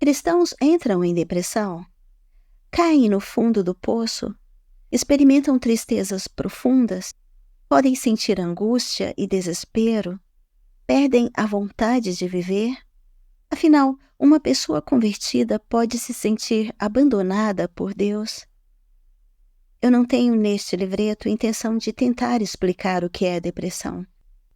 Cristãos entram em depressão, caem no fundo do poço, experimentam tristezas profundas, podem sentir angústia e desespero, perdem a vontade de viver. Afinal, uma pessoa convertida pode se sentir abandonada por Deus. Eu não tenho neste livreto intenção de tentar explicar o que é depressão.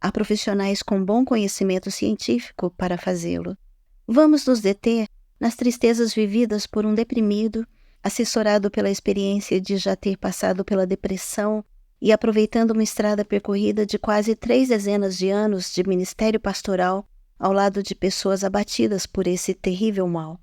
Há profissionais com bom conhecimento científico para fazê-lo. Vamos nos deter nas tristezas vividas por um deprimido, assessorado pela experiência de já ter passado pela depressão e aproveitando uma estrada percorrida de quase 3 dezenas de anos de ministério pastoral ao lado de pessoas abatidas por esse terrível mal.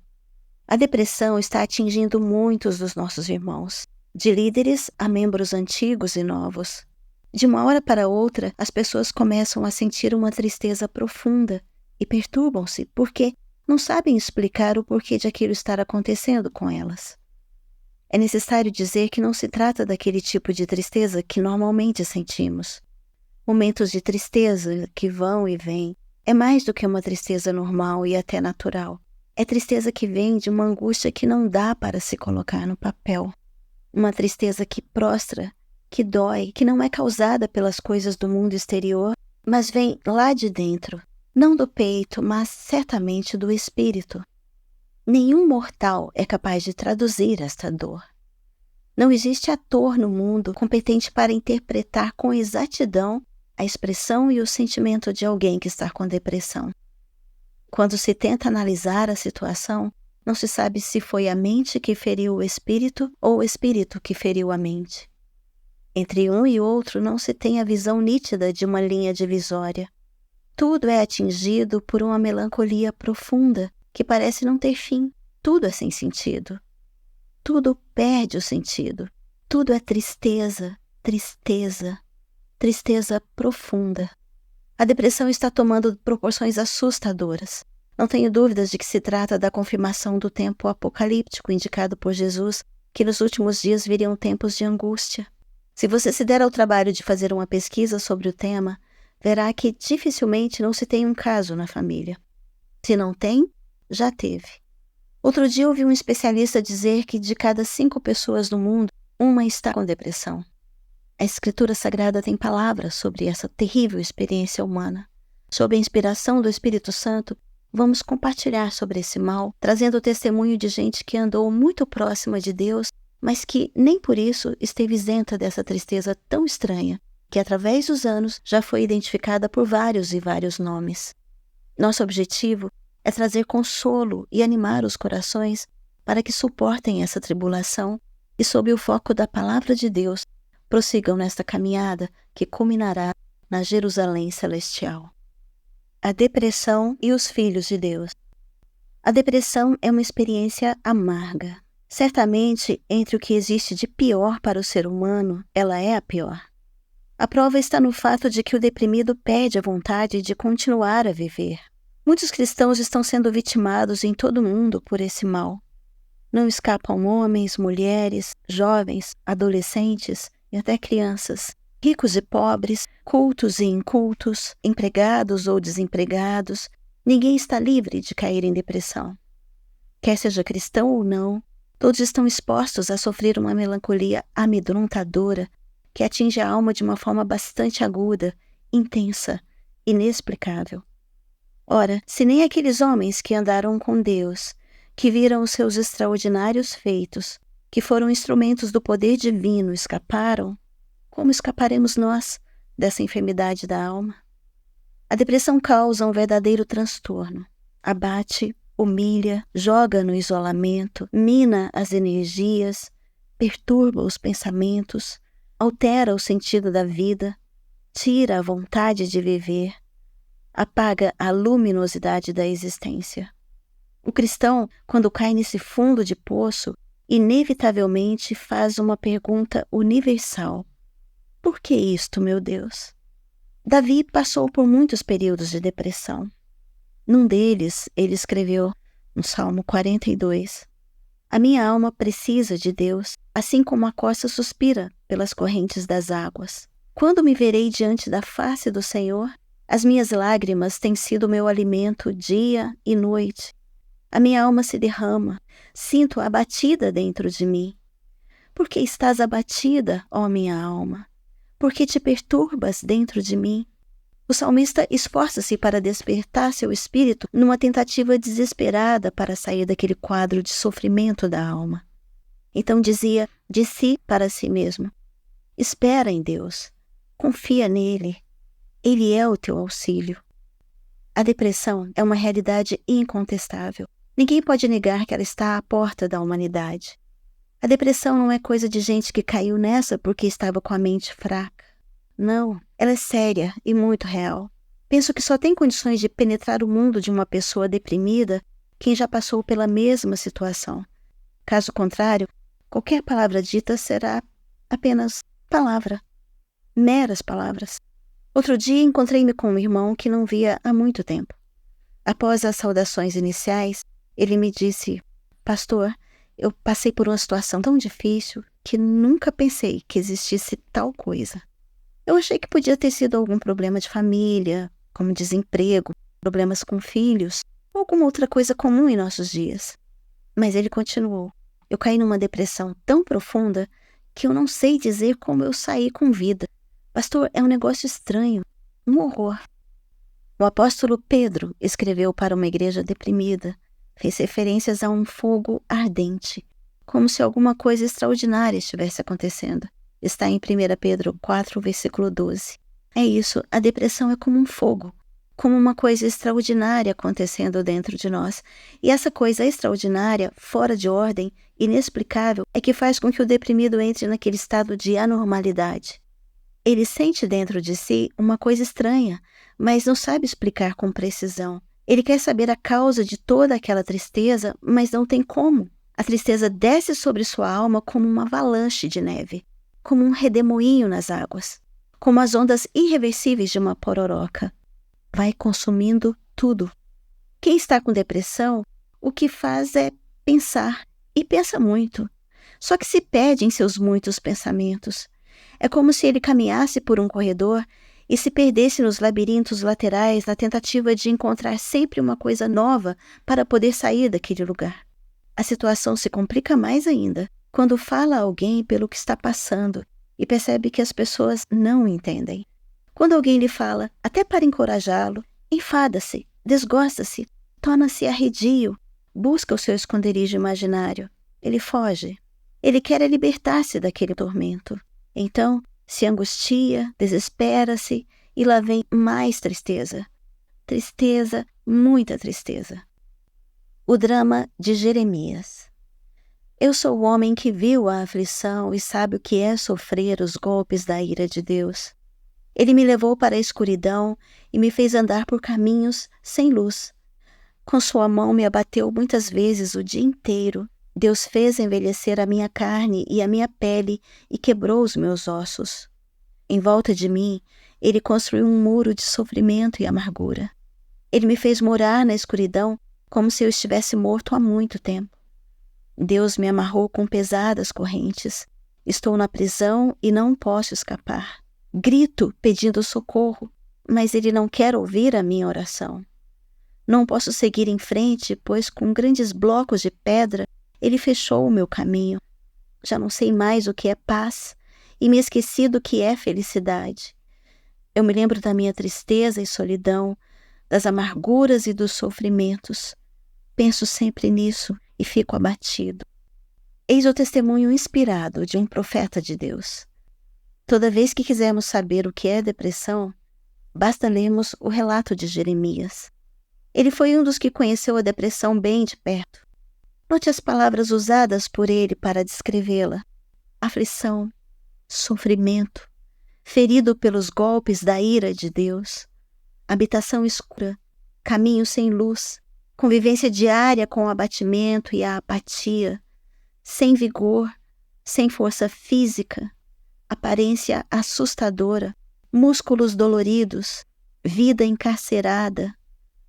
A depressão está atingindo muitos dos nossos irmãos, de líderes a membros antigos e novos. De uma hora para outra, as pessoas começam a sentir uma tristeza profunda e perturbam-se porque não sabem explicar o porquê de aquilo estar acontecendo com elas. É necessário dizer que não se trata daquele tipo de tristeza que normalmente sentimos. Momentos de tristeza que vão e vêm é mais do que uma tristeza normal e até natural. É tristeza que vem de uma angústia que não dá para se colocar no papel. Uma tristeza que prostra, que dói, que não é causada pelas coisas do mundo exterior, mas vem lá de dentro. Não do peito, mas certamente do espírito. Nenhum mortal é capaz de traduzir esta dor. Não existe ator no mundo competente para interpretar com exatidão a expressão e o sentimento de alguém que está com depressão. Quando se tenta analisar a situação, não se sabe se foi a mente que feriu o espírito ou o espírito que feriu a mente. Entre um e outro não se tem a visão nítida de uma linha divisória. Tudo é atingido por uma melancolia profunda que parece não ter fim. Tudo é sem sentido. Tudo perde o sentido. Tudo é tristeza, tristeza, tristeza profunda. A depressão está tomando proporções assustadoras. Não tenho dúvidas de que se trata da confirmação do tempo apocalíptico indicado por Jesus, que nos últimos dias viriam tempos de angústia. Se você se der ao trabalho de fazer uma pesquisa sobre o tema, verá que dificilmente não se tem um caso na família. Se não tem, já teve. Outro dia ouvi um especialista dizer que de cada 5 pessoas no mundo, uma está com depressão. A Escritura Sagrada tem palavras sobre essa terrível experiência humana. Sob a inspiração do Espírito Santo, vamos compartilhar sobre esse mal, trazendo o testemunho de gente que andou muito próxima de Deus, mas que nem por isso esteve isenta dessa tristeza tão estranha, que através dos anos já foi identificada por vários e vários nomes. Nosso objetivo é trazer consolo e animar os corações para que suportem essa tribulação e, sob o foco da Palavra de Deus, prossigam nesta caminhada que culminará na Jerusalém Celestial. A depressão e os filhos de Deus. A depressão é uma experiência amarga. Certamente, entre o que existe de pior para o ser humano, ela é a pior. A prova está no fato de que o deprimido perde a vontade de continuar a viver. Muitos cristãos estão sendo vitimados em todo o mundo por esse mal. Não escapam homens, mulheres, jovens, adolescentes e até crianças, ricos e pobres, cultos e incultos, empregados ou desempregados. Ninguém está livre de cair em depressão. Quer seja cristão ou não, todos estão expostos a sofrer uma melancolia amedrontadora que atinge a alma de uma forma bastante aguda, intensa, inexplicável. Ora, se nem aqueles homens que andaram com Deus, que viram os seus extraordinários feitos, que foram instrumentos do poder divino, escaparam, como escaparemos nós dessa enfermidade da alma? A depressão causa um verdadeiro transtorno. Abate, humilha, joga no isolamento, mina as energias, perturba os pensamentos, altera o sentido da vida, tira a vontade de viver, apaga a luminosidade da existência. O cristão, quando cai nesse fundo de poço, inevitavelmente faz uma pergunta universal. Por que isto, meu Deus? Davi passou por muitos períodos de depressão. Num deles, ele escreveu, no Salmo 42, A minha alma precisa de Deus, assim como a corça suspira pelas correntes das águas. Quando me verei diante da face do Senhor? As minhas lágrimas têm sido meu alimento dia e noite. A minha alma se derrama, sinto abatida dentro de mim. Por que estás abatida, ó minha alma? Por que te perturbas dentro de mim? O salmista esforça-se para despertar seu espírito numa tentativa desesperada para sair daquele quadro de sofrimento da alma. Então dizia de si para si mesmo: espera em Deus, confia nele, ele é o teu auxílio. A depressão é uma realidade incontestável. Ninguém pode negar que ela está à porta da humanidade. A depressão não é coisa de gente que caiu nessa porque estava com a mente fraca. Não, ela é séria e muito real. Penso que só tem condições de penetrar o mundo de uma pessoa deprimida quem já passou pela mesma situação. Caso contrário, qualquer palavra dita será apenas palavra, meras palavras. Outro dia encontrei-me com um irmão que não via há muito tempo. Após as saudações iniciais, ele me disse: pastor, eu passei por uma situação tão difícil que nunca pensei que existisse tal coisa. Eu achei que podia ter sido algum problema de família, como desemprego, problemas com filhos, ou alguma outra coisa comum em nossos dias. Mas ele continuou: eu caí numa depressão tão profunda que eu não sei dizer como eu saí com vida. Pastor, é um negócio estranho, um horror. O apóstolo Pedro escreveu para uma igreja deprimida. Fez referências a um fogo ardente, como se alguma coisa extraordinária estivesse acontecendo. Está em 1 Pedro 4, versículo 12. É isso, a depressão é como um fogo, como uma coisa extraordinária acontecendo dentro de nós. E essa coisa extraordinária, fora de ordem, inexplicável, é que faz com que o deprimido entre naquele estado de anormalidade. Ele sente dentro de si uma coisa estranha, mas não sabe explicar com precisão. Ele quer saber a causa de toda aquela tristeza, mas não tem como. A tristeza desce sobre sua alma como uma avalanche de neve, como um redemoinho nas águas, como as ondas irreversíveis de uma pororoca. Vai consumindo tudo. Quem está com depressão, o que faz é pensar, e pensa muito. Só que se perde em seus muitos pensamentos. É como se ele caminhasse por um corredor e se perdesse nos labirintos laterais na tentativa de encontrar sempre uma coisa nova para poder sair daquele lugar. A situação se complica mais ainda quando fala a alguém pelo que está passando e percebe que as pessoas não entendem. Quando alguém lhe fala, até para encorajá-lo, enfada-se, desgosta-se, torna-se arredio, busca o seu esconderijo imaginário. Ele foge. Ele quer libertar-se daquele tormento. Então, se angustia, desespera-se e lá vem mais tristeza. Tristeza, muita tristeza. O drama de Jeremias. Eu sou o homem que viu a aflição e sabe o que é sofrer os golpes da ira de Deus. Ele me levou para a escuridão e me fez andar por caminhos sem luz. Com sua mão me abateu muitas vezes o dia inteiro. Deus fez envelhecer a minha carne e a minha pele e quebrou os meus ossos. Em volta de mim, ele construiu um muro de sofrimento e amargura. Ele me fez morar na escuridão como se eu estivesse morto há muito tempo. Deus me amarrou com pesadas correntes. Estou na prisão e não posso escapar. Grito pedindo socorro, mas ele não quer ouvir a minha oração. Não posso seguir em frente, pois com grandes blocos de pedra ele fechou o meu caminho. Já não sei mais o que é paz e me esqueci do que é felicidade. Eu me lembro da minha tristeza e solidão, das amarguras e dos sofrimentos. Penso sempre nisso e fico abatido. Eis o testemunho inspirado de um profeta de Deus. Toda vez que quisermos saber o que é depressão, basta lermos o relato de Jeremias. Ele foi um dos que conheceu a depressão bem de perto. Note as palavras usadas por ele para descrevê-la: aflição, sofrimento, ferido pelos golpes da ira de Deus, habitação escura, caminho sem luz, convivência diária com o abatimento e a apatia, sem vigor, sem força física, aparência assustadora, músculos doloridos, vida encarcerada,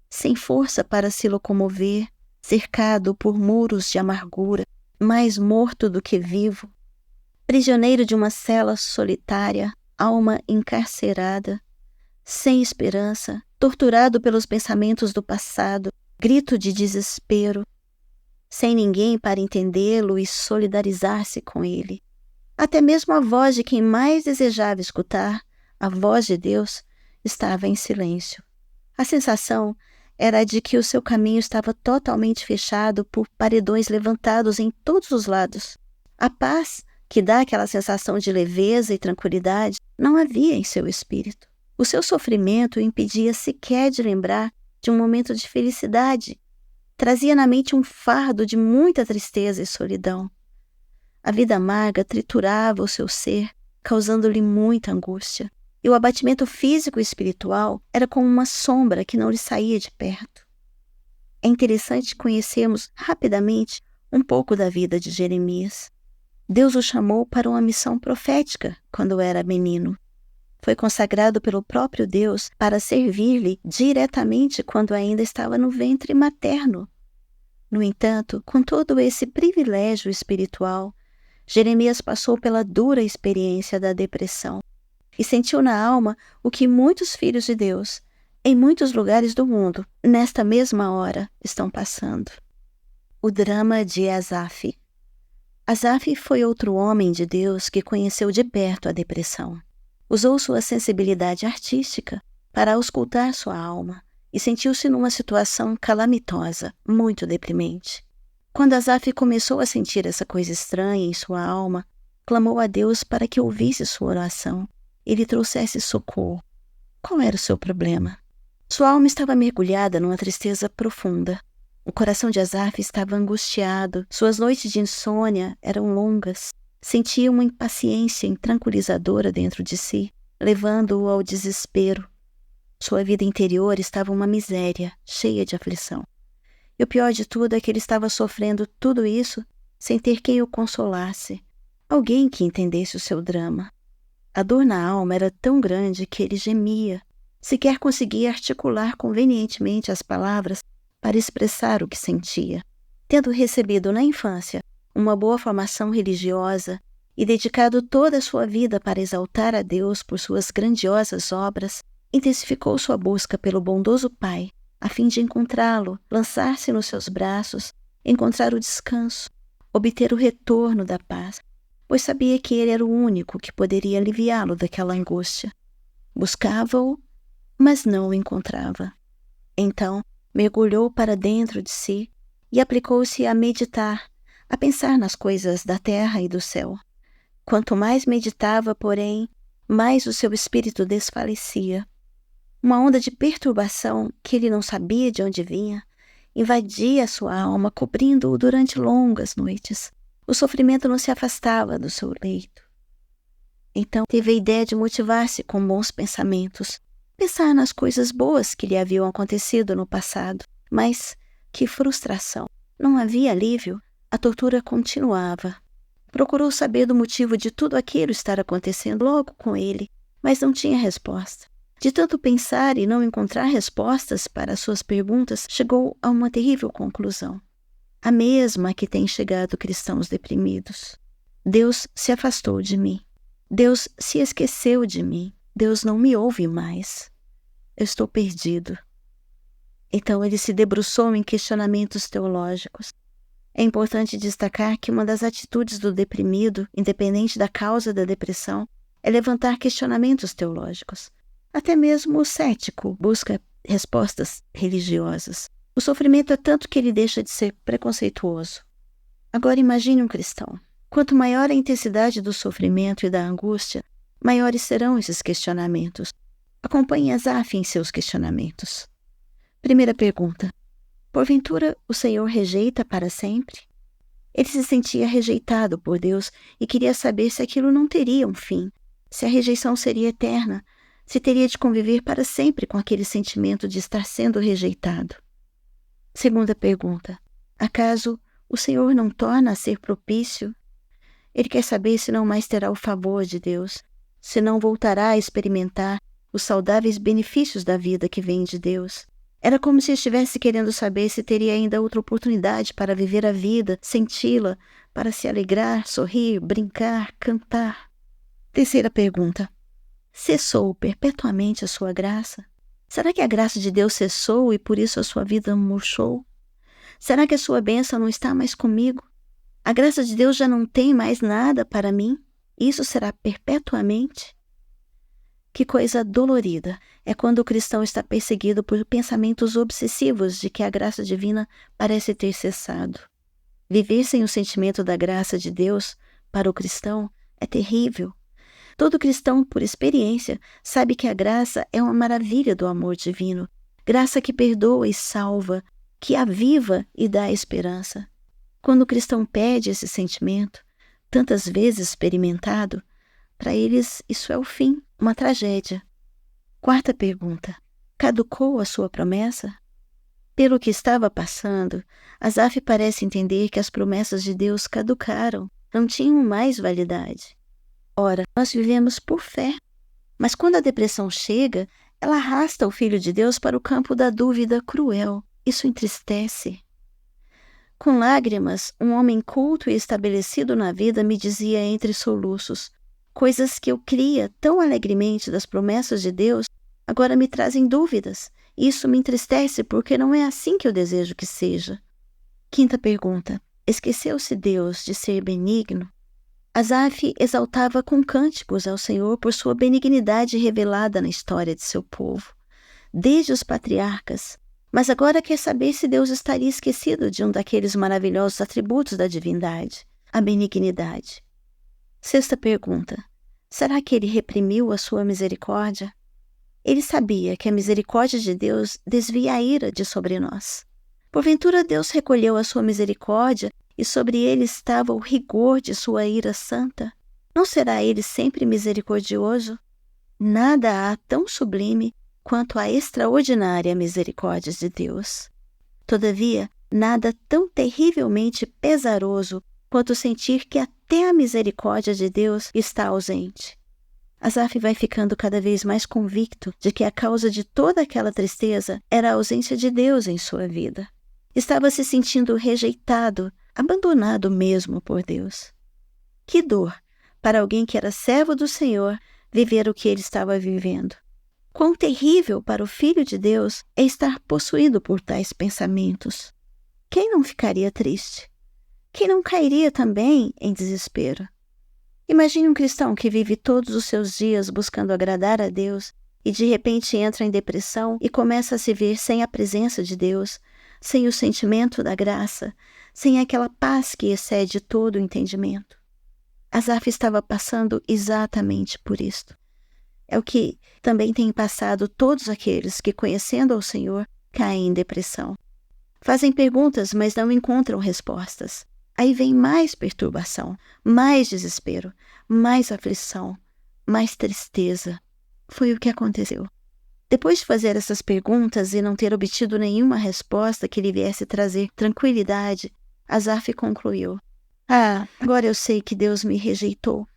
sem força para se locomover, cercado por muros de amargura, mais morto do que vivo, prisioneiro de uma cela solitária, alma encarcerada, sem esperança, torturado pelos pensamentos do passado, grito de desespero, sem ninguém para entendê-lo e solidarizar-se com ele. Até mesmo a voz de quem mais desejava escutar, a voz de Deus, estava em silêncio. A sensação era a de que o seu caminho estava totalmente fechado por paredões levantados em todos os lados. A paz, que dá aquela sensação de leveza e tranquilidade, não havia em seu espírito. O seu sofrimento o impedia sequer de lembrar de um momento de felicidade. Trazia na mente um fardo de muita tristeza e solidão. A vida amarga triturava o seu ser, causando-lhe muita angústia. E o abatimento físico e espiritual era como uma sombra que não lhe saía de perto. É interessante conhecermos rapidamente um pouco da vida de Jeremias. Deus o chamou para uma missão profética quando era menino. Foi consagrado pelo próprio Deus para servir-lhe diretamente quando ainda estava no ventre materno. No entanto, com todo esse privilégio espiritual, Jeremias passou pela dura experiência da depressão e sentiu na alma o que muitos filhos de Deus, em muitos lugares do mundo, nesta mesma hora, estão passando. O drama de Asaf. Asaf foi outro homem de Deus que conheceu de perto a depressão. Usou sua sensibilidade artística para auscultar sua alma e sentiu-se numa situação calamitosa, muito deprimente. Quando Asaf começou a sentir essa coisa estranha em sua alma, clamou a Deus para que ouvisse sua oração e lhe trouxesse socorro. Qual era o seu problema? Sua alma estava mergulhada numa tristeza profunda. O coração de Asaf estava angustiado, suas noites de insônia eram longas. Sentia uma impaciência intranquilizadora dentro de si, levando-o ao desespero. Sua vida interior estava uma miséria, cheia de aflição. E o pior de tudo é que ele estava sofrendo tudo isso sem ter quem o consolasse, alguém que entendesse o seu drama. A dor na alma era tão grande que ele gemia, sequer conseguia articular convenientemente as palavras para expressar o que sentia. Tendo recebido na infância uma boa formação religiosa e dedicado toda a sua vida para exaltar a Deus por suas grandiosas obras, intensificou sua busca pelo bondoso Pai, a fim de encontrá-lo, lançar-se nos seus braços, encontrar o descanso, obter o retorno da paz, pois sabia que ele era o único que poderia aliviá-lo daquela angústia. Buscava-o, mas não o encontrava. Então, mergulhou para dentro de si e aplicou-se a meditar, a pensar nas coisas da terra e do céu. Quanto mais meditava, porém, mais o seu espírito desfalecia. Uma onda de perturbação, que ele não sabia de onde vinha, invadia sua alma, cobrindo-o durante longas noites. O sofrimento não se afastava do seu leito. Então teve a ideia de motivar-se com bons pensamentos, pensar nas coisas boas que lhe haviam acontecido no passado. Mas que frustração! Não havia alívio. A tortura continuava. Procurou saber do motivo de tudo aquilo estar acontecendo logo com ele, mas não tinha resposta. De tanto pensar e não encontrar respostas para suas perguntas, chegou a uma terrível conclusão. A mesma a que tem chegado cristãos deprimidos. Deus se afastou de mim. Deus se esqueceu de mim. Deus não me ouve mais. Eu estou perdido. Então ele se debruçou em questionamentos teológicos. É importante destacar que uma das atitudes do deprimido, independente da causa da depressão, é levantar questionamentos teológicos. Até mesmo o cético busca respostas religiosas. O sofrimento é tanto que ele deixa de ser preconceituoso. Agora imagine um cristão. Quanto maior a intensidade do sofrimento e da angústia, maiores serão esses questionamentos. Acompanhe Asaf em seus questionamentos. Primeira pergunta. Porventura, o Senhor rejeita para sempre? Ele se sentia rejeitado por Deus e queria saber se aquilo não teria um fim, se a rejeição seria eterna, se teria de conviver para sempre com aquele sentimento de estar sendo rejeitado. Segunda pergunta. Acaso o Senhor não torna a ser propício? Ele quer saber se não mais terá o favor de Deus, se não voltará a experimentar os saudáveis benefícios da vida que vem de Deus. Era como se estivesse querendo saber se teria ainda outra oportunidade para viver a vida, senti-la, para se alegrar, sorrir, brincar, cantar. Terceira pergunta. Cessou perpetuamente a sua graça? Será que a graça de Deus cessou e por isso a sua vida murchou? Será que a sua bênção não está mais comigo? A graça de Deus já não tem mais nada para mim? Isso será perpetuamente? Que coisa dolorida é quando o cristão está perseguido por pensamentos obsessivos de que a graça divina parece ter cessado. Viver sem o sentimento da graça de Deus, para o cristão, é terrível. Todo cristão, por experiência, sabe que a graça é uma maravilha do amor divino, graça que perdoa e salva, que aviva e dá esperança. Quando o cristão perde esse sentimento, tantas vezes experimentado, para eles isso é o fim, uma tragédia. Quarta pergunta: caducou a sua promessa? Pelo que estava passando, Asaf parece entender que as promessas de Deus caducaram, não tinham mais validade. Ora, nós vivemos por fé, mas quando a depressão chega, ela arrasta o Filho de Deus para o campo da dúvida cruel. Isso entristece. Com lágrimas, um homem culto e estabelecido na vida me dizia entre soluços: coisas que eu cria tão alegremente das promessas de Deus, agora me trazem dúvidas. Isso me entristece porque não é assim que eu desejo que seja. Quinta pergunta: esqueceu-se Deus de ser benigno? Asaf exaltava com cânticos ao Senhor por sua benignidade revelada na história de seu povo, desde os patriarcas, mas agora quer saber se Deus estaria esquecido de um daqueles maravilhosos atributos da divindade, a benignidade. Sexta pergunta: será que ele reprimiu a sua misericórdia? Ele sabia que a misericórdia de Deus desvia a ira de sobre nós. Porventura Deus recolheu a sua misericórdia e sobre ele estava o rigor de sua ira santa? Não será ele sempre misericordioso? Nada há tão sublime quanto a extraordinária misericórdia de Deus. Todavia, nada tão terrivelmente pesaroso quanto sentir que até a misericórdia de Deus está ausente. Asaf vai ficando cada vez mais convicto de que a causa de toda aquela tristeza era a ausência de Deus em sua vida. Estava se sentindo rejeitado, abandonado mesmo por Deus. Que dor para alguém que era servo do Senhor viver o que ele estava vivendo. Quão terrível para o Filho de Deus é estar possuído por tais pensamentos. Quem não ficaria triste? Quem não cairia também em desespero? Imagine um cristão que vive todos os seus dias buscando agradar a Deus e de repente entra em depressão e começa a se ver sem a presença de Deus, sem o sentimento da graça, sem aquela paz que excede todo o entendimento. Asaf estava passando exatamente por isto. É o que também têm passado todos aqueles que, conhecendo ao Senhor, caem em depressão. Fazem perguntas, mas não encontram respostas. Aí vem mais perturbação, mais desespero, mais aflição, mais tristeza. Foi o que aconteceu. Depois de fazer essas perguntas e não ter obtido nenhuma resposta que lhe viesse trazer tranquilidade, Asaf concluiu: agora eu sei que Deus me rejeitou.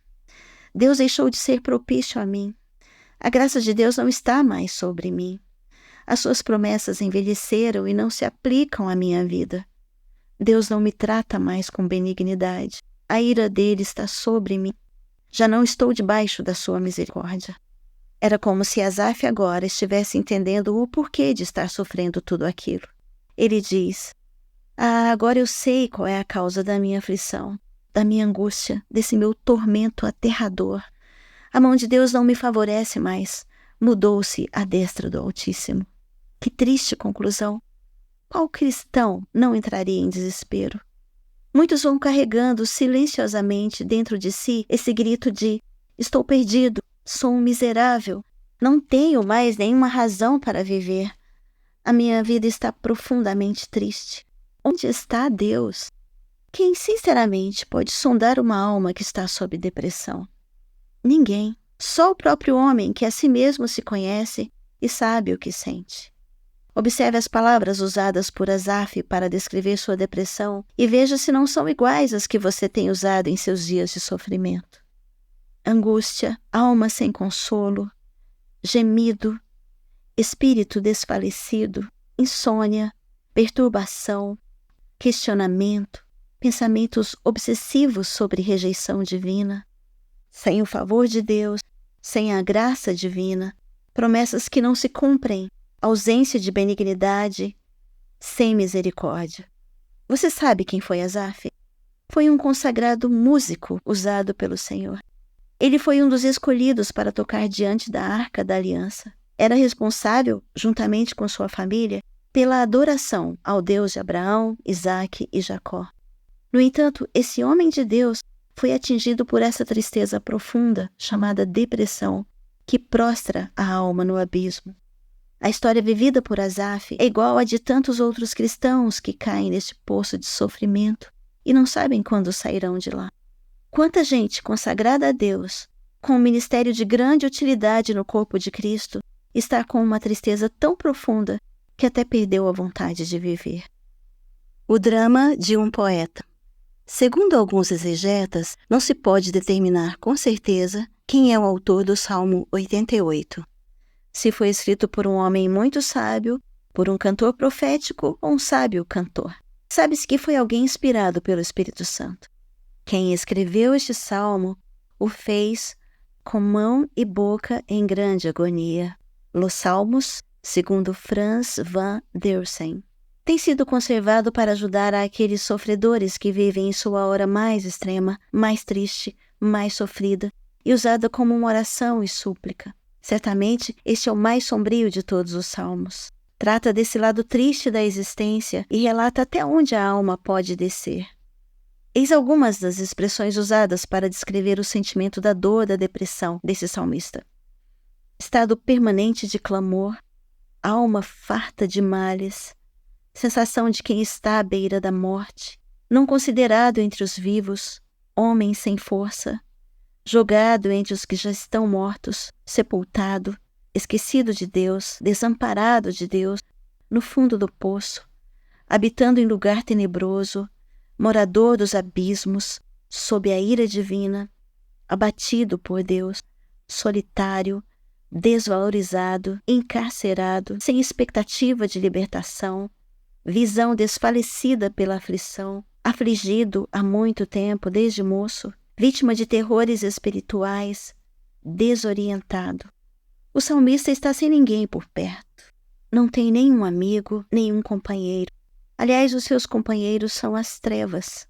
Deus deixou de ser propício a mim. A graça de Deus não está mais sobre mim. As suas promessas envelheceram e não se aplicam à minha vida. Deus não me trata mais com benignidade. A ira dele está sobre mim. Já não estou debaixo da sua misericórdia. Era como se Asaf agora estivesse entendendo o porquê de estar sofrendo tudo aquilo. Ele diz: agora eu sei qual é a causa da minha aflição, da minha angústia, desse meu tormento aterrador. A mão de Deus não me favorece mais. Mudou-se a destra do Altíssimo. Que triste conclusão. Qual cristão não entraria em desespero? Muitos vão carregando silenciosamente dentro de si esse grito de: estou perdido, sou um miserável, não tenho mais nenhuma razão para viver. A minha vida está profundamente triste. Onde está Deus? Quem sinceramente pode sondar uma alma que está sob depressão? Ninguém. Só o próprio homem que a si mesmo se conhece e sabe o que sente. Observe as palavras usadas por Asaf para descrever sua depressão e veja se não são iguais às que você tem usado em seus dias de sofrimento. Angústia, alma sem consolo, gemido, espírito desfalecido, insônia, perturbação, questionamento, pensamentos obsessivos sobre rejeição divina, sem o favor de Deus, sem a graça divina, promessas que não se cumprem, ausência de benignidade, sem misericórdia. Você sabe quem foi Asaf? Foi um consagrado músico usado pelo Senhor. Ele foi um dos escolhidos para tocar diante da Arca da Aliança. Era responsável, juntamente com sua família, pela adoração ao Deus de Abraão, Isaque e Jacó. No entanto, esse homem de Deus foi atingido por essa tristeza profunda, chamada depressão, que prostra a alma no abismo. A história vivida por Asaf é igual à de tantos outros cristãos que caem neste poço de sofrimento e não sabem quando sairão de lá. Quanta gente consagrada a Deus, com um ministério de grande utilidade no corpo de Cristo, está com uma tristeza tão profunda que até perdeu a vontade de viver. O drama de um poeta. Segundo alguns exegetas, não se pode determinar com certeza quem é o autor do Salmo 88. Se foi escrito por um homem muito sábio, por um cantor profético ou um sábio cantor. Sabe-se que foi alguém inspirado pelo Espírito Santo. Quem escreveu este salmo o fez com mão e boca em grande agonia. Los Salmos, segundo Frans van Deursen, tem sido conservado para ajudar aqueles sofredores que vivem em sua hora mais extrema, mais triste, mais sofrida, e usada como uma oração e súplica. Certamente, este é o mais sombrio de todos os salmos. Trata desse lado triste da existência e relata até onde a alma pode descer. Eis algumas das expressões usadas para descrever o sentimento da dor, da depressão desse salmista. Estado permanente de clamor, alma farta de males, sensação de quem está à beira da morte, não considerado entre os vivos, homem sem força, jogado entre os que já estão mortos, sepultado, esquecido de Deus, desamparado de Deus, no fundo do poço, habitando em lugar tenebroso, morador dos abismos, sob a ira divina, abatido por Deus, solitário, desvalorizado, encarcerado, sem expectativa de libertação, visão desfalecida pela aflição, afligido há muito tempo, desde moço, vítima de terrores espirituais, desorientado. O salmista está sem ninguém por perto. Não tem nenhum amigo, nenhum companheiro. Aliás, os seus companheiros são as trevas.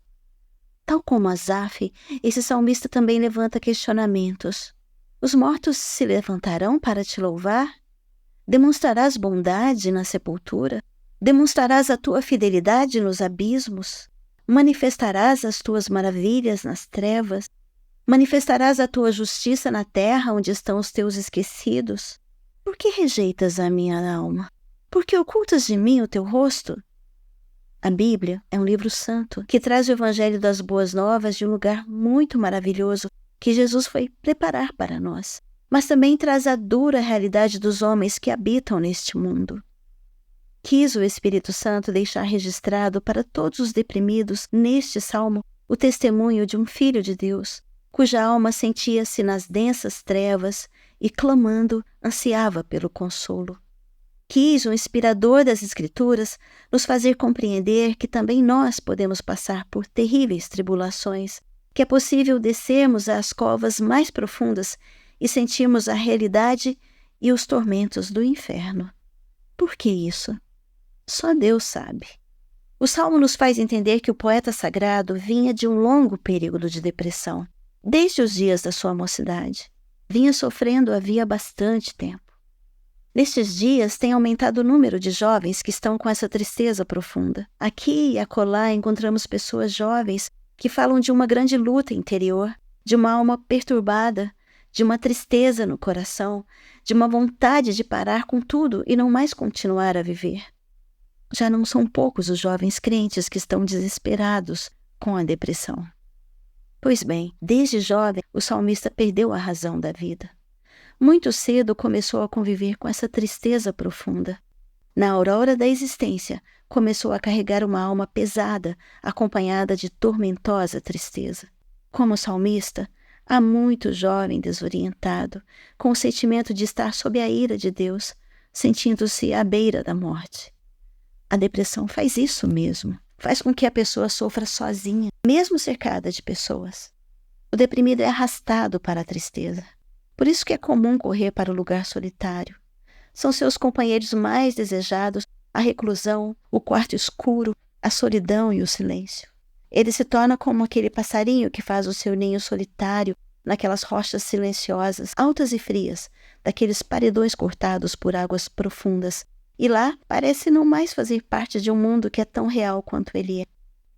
Tal como Asaf, esse salmista também levanta questionamentos. Os mortos se levantarão para te louvar? Demonstrarás bondade na sepultura? Demonstrarás a tua fidelidade nos abismos? Manifestarás as tuas maravilhas nas trevas? Manifestarás a tua justiça na terra onde estão os teus esquecidos? Por que rejeitas a minha alma? Por que ocultas de mim o teu rosto? A Bíblia é um livro santo que traz o Evangelho das Boas Novas de um lugar muito maravilhoso que Jesus foi preparar para nós, mas também traz a dura realidade dos homens que habitam neste mundo. Quis o Espírito Santo deixar registrado para todos os deprimidos neste salmo o testemunho de um filho de Deus, cuja alma sentia-se nas densas trevas e, clamando, ansiava pelo consolo. Quis o inspirador das Escrituras nos fazer compreender que também nós podemos passar por terríveis tribulações, que é possível descermos às covas mais profundas e sentirmos a realidade e os tormentos do inferno. Por que isso? Só Deus sabe. O Salmo nos faz entender que o poeta sagrado vinha de um longo período de depressão, desde os dias da sua mocidade. Vinha sofrendo havia bastante tempo. Nestes dias tem aumentado o número de jovens que estão com essa tristeza profunda. Aqui e acolá encontramos pessoas jovens que falam de uma grande luta interior, de uma alma perturbada, de uma tristeza no coração, de uma vontade de parar com tudo e não mais continuar a viver. Já não são poucos os jovens crentes que estão desesperados com a depressão. Pois bem, desde jovem, o salmista perdeu a razão da vida. Muito cedo começou a conviver com essa tristeza profunda. Na aurora da existência, começou a carregar uma alma pesada, acompanhada de tormentosa tristeza. Como salmista, há muito jovem desorientado, com o sentimento de estar sob a ira de Deus, sentindo-se à beira da morte. A depressão faz isso mesmo. Faz com que a pessoa sofra sozinha, mesmo cercada de pessoas. O deprimido é arrastado para a tristeza. Por isso que é comum correr para o lugar solitário. São seus companheiros mais desejados, a reclusão, o quarto escuro, a solidão e o silêncio. Ele se torna como aquele passarinho que faz o seu ninho solitário naquelas rochas silenciosas, altas e frias, daqueles paredões cortados por águas profundas, e lá parece não mais fazer parte de um mundo que é tão real quanto ele é.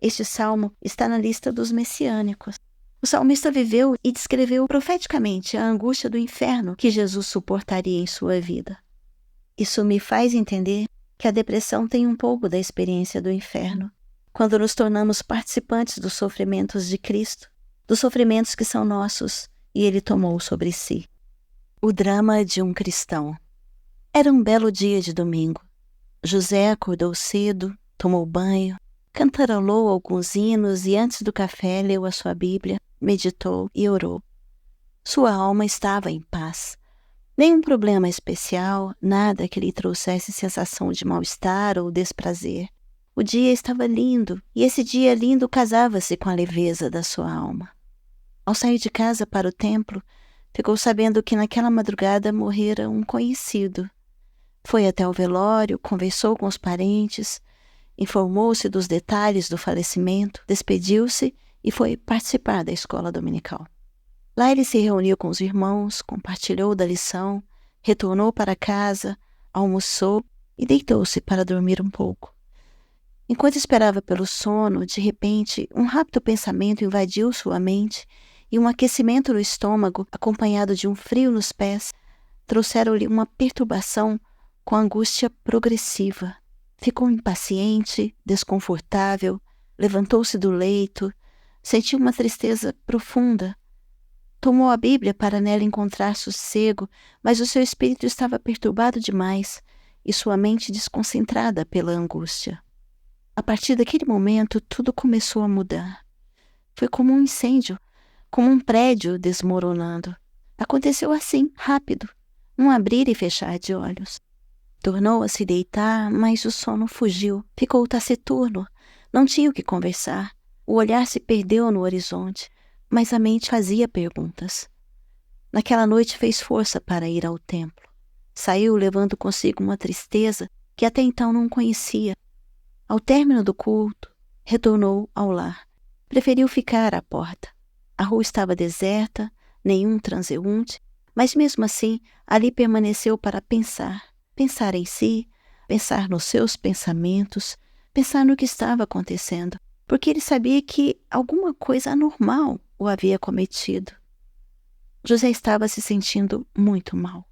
Este salmo está na lista dos messiânicos. O salmista viveu e descreveu profeticamente a angústia do inferno que Jesus suportaria em sua vida. Isso me faz entender que a depressão tem um pouco da experiência do inferno, quando nos tornamos participantes dos sofrimentos de Cristo, dos sofrimentos que são nossos e Ele tomou sobre si. O drama de um cristão. Era um belo dia de domingo. José acordou cedo, tomou banho, cantarolou alguns hinos e antes do café leu a sua Bíblia, meditou e orou. Sua alma estava em paz. Nenhum problema especial, nada que lhe trouxesse sensação de mal-estar ou desprazer. O dia estava lindo, e esse dia lindo casava-se com a leveza da sua alma. Ao sair de casa para o templo, ficou sabendo que naquela madrugada morrera um conhecido. Foi até o velório, conversou com os parentes, informou-se dos detalhes do falecimento, despediu-se e foi participar da escola dominical. Lá ele se reuniu com os irmãos, compartilhou da lição, retornou para casa, almoçou e deitou-se para dormir um pouco. Enquanto esperava pelo sono, de repente, um rápido pensamento invadiu sua mente e um aquecimento no estômago, acompanhado de um frio nos pés, trouxeram-lhe uma perturbação com angústia progressiva. Ficou impaciente, desconfortável, levantou-se do leito, sentiu uma tristeza profunda. Tomou a Bíblia para nela encontrar sossego, mas o seu espírito estava perturbado demais e sua mente desconcentrada pela angústia. A partir daquele momento, tudo começou a mudar. Foi como um incêndio, como um prédio desmoronando. Aconteceu assim, rápido, um abrir e fechar de olhos. Tornou a se deitar, mas o sono fugiu, ficou taciturno, não tinha o que conversar. O olhar se perdeu no horizonte, mas a mente fazia perguntas. Naquela noite fez força para ir ao templo. Saiu levando consigo uma tristeza que até então não conhecia. Ao término do culto, retornou ao lar. Preferiu ficar à porta. A rua estava deserta, nenhum transeunte, mas mesmo assim ali permaneceu para pensar. Pensar em si, pensar nos seus pensamentos, pensar no que estava acontecendo, porque ele sabia que alguma coisa anormal o havia cometido. José estava se sentindo muito mal.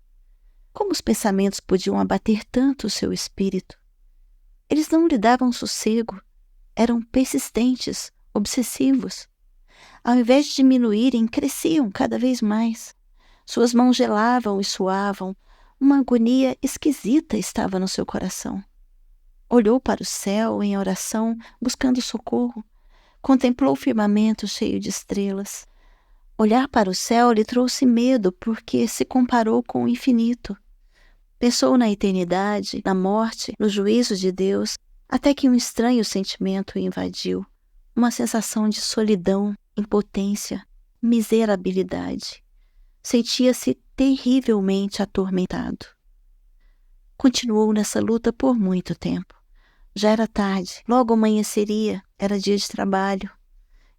Como os pensamentos podiam abater tanto o seu espírito? Eles não lhe davam sossego, eram persistentes, obsessivos. Ao invés de diminuírem, cresciam cada vez mais. Suas mãos gelavam e suavam, uma agonia esquisita estava no seu coração. Olhou para o céu em oração, buscando socorro. Contemplou o firmamento cheio de estrelas. Olhar para o céu lhe trouxe medo porque se comparou com o infinito. Pensou na eternidade, na morte, no juízo de Deus, até que um estranho sentimento o invadiu. Uma sensação de solidão, impotência, miserabilidade. Sentia-se terrivelmente atormentado. Continuou nessa luta por muito tempo. Já era tarde, logo amanheceria, era dia de trabalho.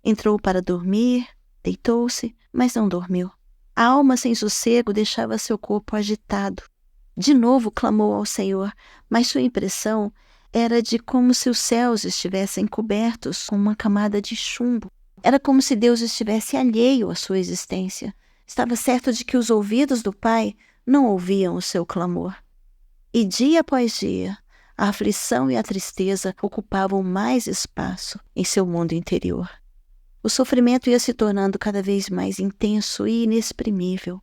Entrou para dormir, deitou-se, mas não dormiu. A alma sem sossego deixava seu corpo agitado. De novo clamou ao Senhor, mas sua impressão era de como se os céus estivessem cobertos com uma camada de chumbo. Era como se Deus estivesse alheio à sua existência. Estava certo de que os ouvidos do Pai não ouviam o seu clamor. E dia após dia, a aflição e a tristeza ocupavam mais espaço em seu mundo interior. O sofrimento ia se tornando cada vez mais intenso e inexprimível.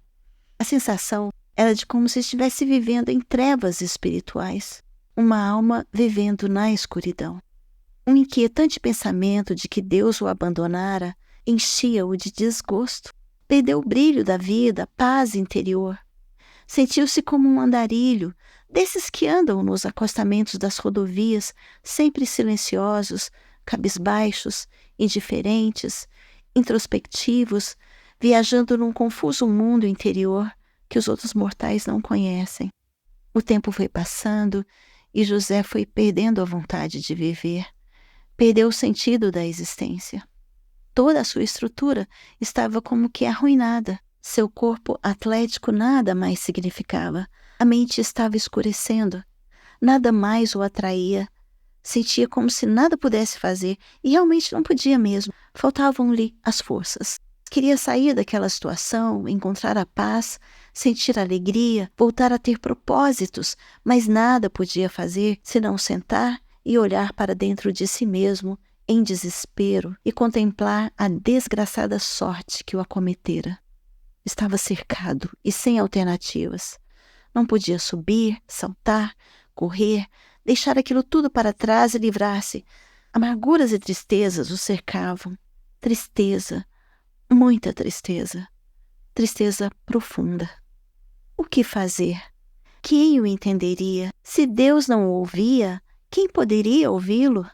A sensação era de como se estivesse vivendo em trevas espirituais, uma alma vivendo na escuridão. Um inquietante pensamento de que Deus o abandonara enchia-o de desgosto. Perdeu o brilho da vida, a paz interior. Sentiu-se como um andarilho, desses que andam nos acostamentos das rodovias, sempre silenciosos, cabisbaixos, indiferentes, introspectivos, viajando num confuso mundo interior que os outros mortais não conhecem. O tempo foi passando e José foi perdendo a vontade de viver. Perdeu o sentido da existência. Toda a sua estrutura estava como que arruinada. Seu corpo atlético nada mais significava. A mente estava escurecendo. Nada mais o atraía. Sentia como se nada pudesse fazer, e realmente não podia mesmo. Faltavam-lhe as forças. Queria sair daquela situação, encontrar a paz, sentir alegria, voltar a ter propósitos, mas nada podia fazer senão sentar e olhar para dentro de si mesmo, em desespero, e contemplar a desgraçada sorte que o acometera. Estava cercado e sem alternativas. Não podia subir, saltar, correr, deixar aquilo tudo para trás e livrar-se. Amarguras e tristezas o cercavam. Tristeza, muita tristeza. Tristeza profunda. O que fazer? Quem o entenderia? Se Deus não o ouvia, quem poderia ouvi-lo?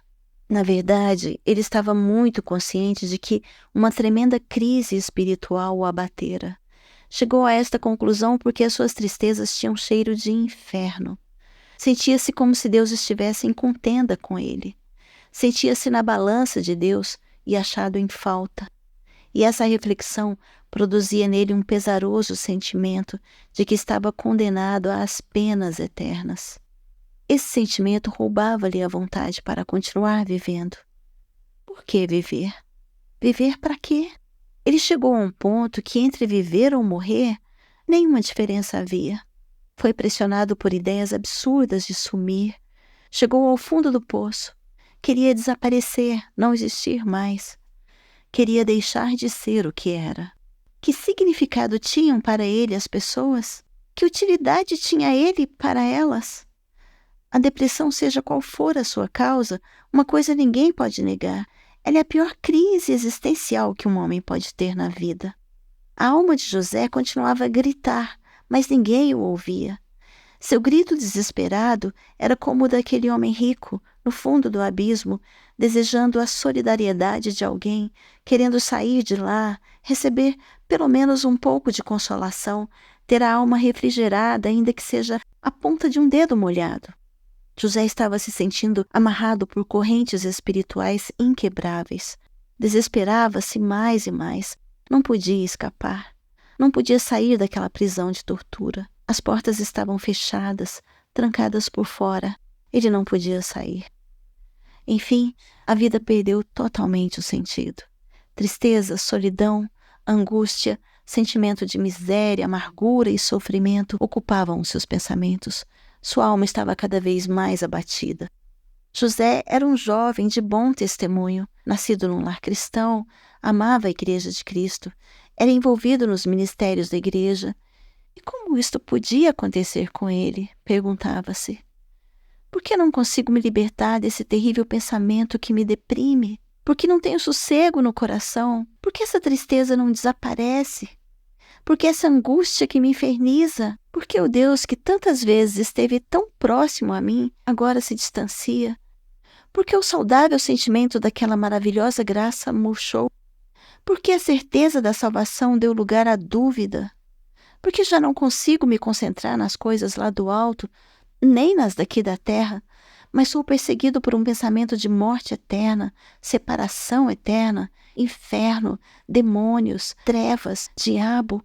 Na verdade, ele estava muito consciente de que uma tremenda crise espiritual o abatera. Chegou a esta conclusão porque as suas tristezas tinham cheiro de inferno. Sentia-se como se Deus estivesse em contenda com ele. Sentia-se na balança de Deus e achado em falta. E essa reflexão produzia nele um pesaroso sentimento de que estava condenado às penas eternas. Esse sentimento roubava-lhe a vontade para continuar vivendo. Por que viver? Viver para quê? Ele chegou a um ponto que entre viver ou morrer, nenhuma diferença havia. Foi pressionado por ideias absurdas de sumir. Chegou ao fundo do poço. Queria desaparecer, não existir mais. Queria deixar de ser o que era. Que significado tinham para ele as pessoas? Que utilidade tinha ele para elas? A depressão, seja qual for a sua causa, uma coisa ninguém pode negar. Ela é a pior crise existencial que um homem pode ter na vida. A alma de José continuava a gritar, mas ninguém o ouvia. Seu grito desesperado era como o daquele homem rico, no fundo do abismo, desejando a solidariedade de alguém, querendo sair de lá, receber pelo menos um pouco de consolação, ter a alma refrigerada, ainda que seja a ponta de um dedo molhado. José estava se sentindo amarrado por correntes espirituais inquebráveis. Desesperava-se mais e mais. Não podia escapar. Não podia sair daquela prisão de tortura. As portas estavam fechadas, trancadas por fora. Ele não podia sair. Enfim, a vida perdeu totalmente o sentido. Tristeza, solidão, angústia, sentimento de miséria, amargura e sofrimento ocupavam os seus pensamentos. Sua alma estava cada vez mais abatida. José era um jovem de bom testemunho, nascido num lar cristão, amava a Igreja de Cristo, era envolvido nos ministérios da igreja. E como isto podia acontecer com ele? Perguntava-se. Por que não consigo me libertar desse terrível pensamento que me deprime? Por que não tenho sossego no coração? Por que essa tristeza não desaparece? Por que essa angústia que me inferniza? Por que o Deus que tantas vezes esteve tão próximo a mim agora se distancia? Por que o saudável sentimento daquela maravilhosa graça murchou? Por que a certeza da salvação deu lugar à dúvida? Por que já não consigo me concentrar nas coisas lá do alto, nem nas daqui da terra, mas sou perseguido por um pensamento de morte eterna, separação eterna, inferno, demônios, trevas, diabo?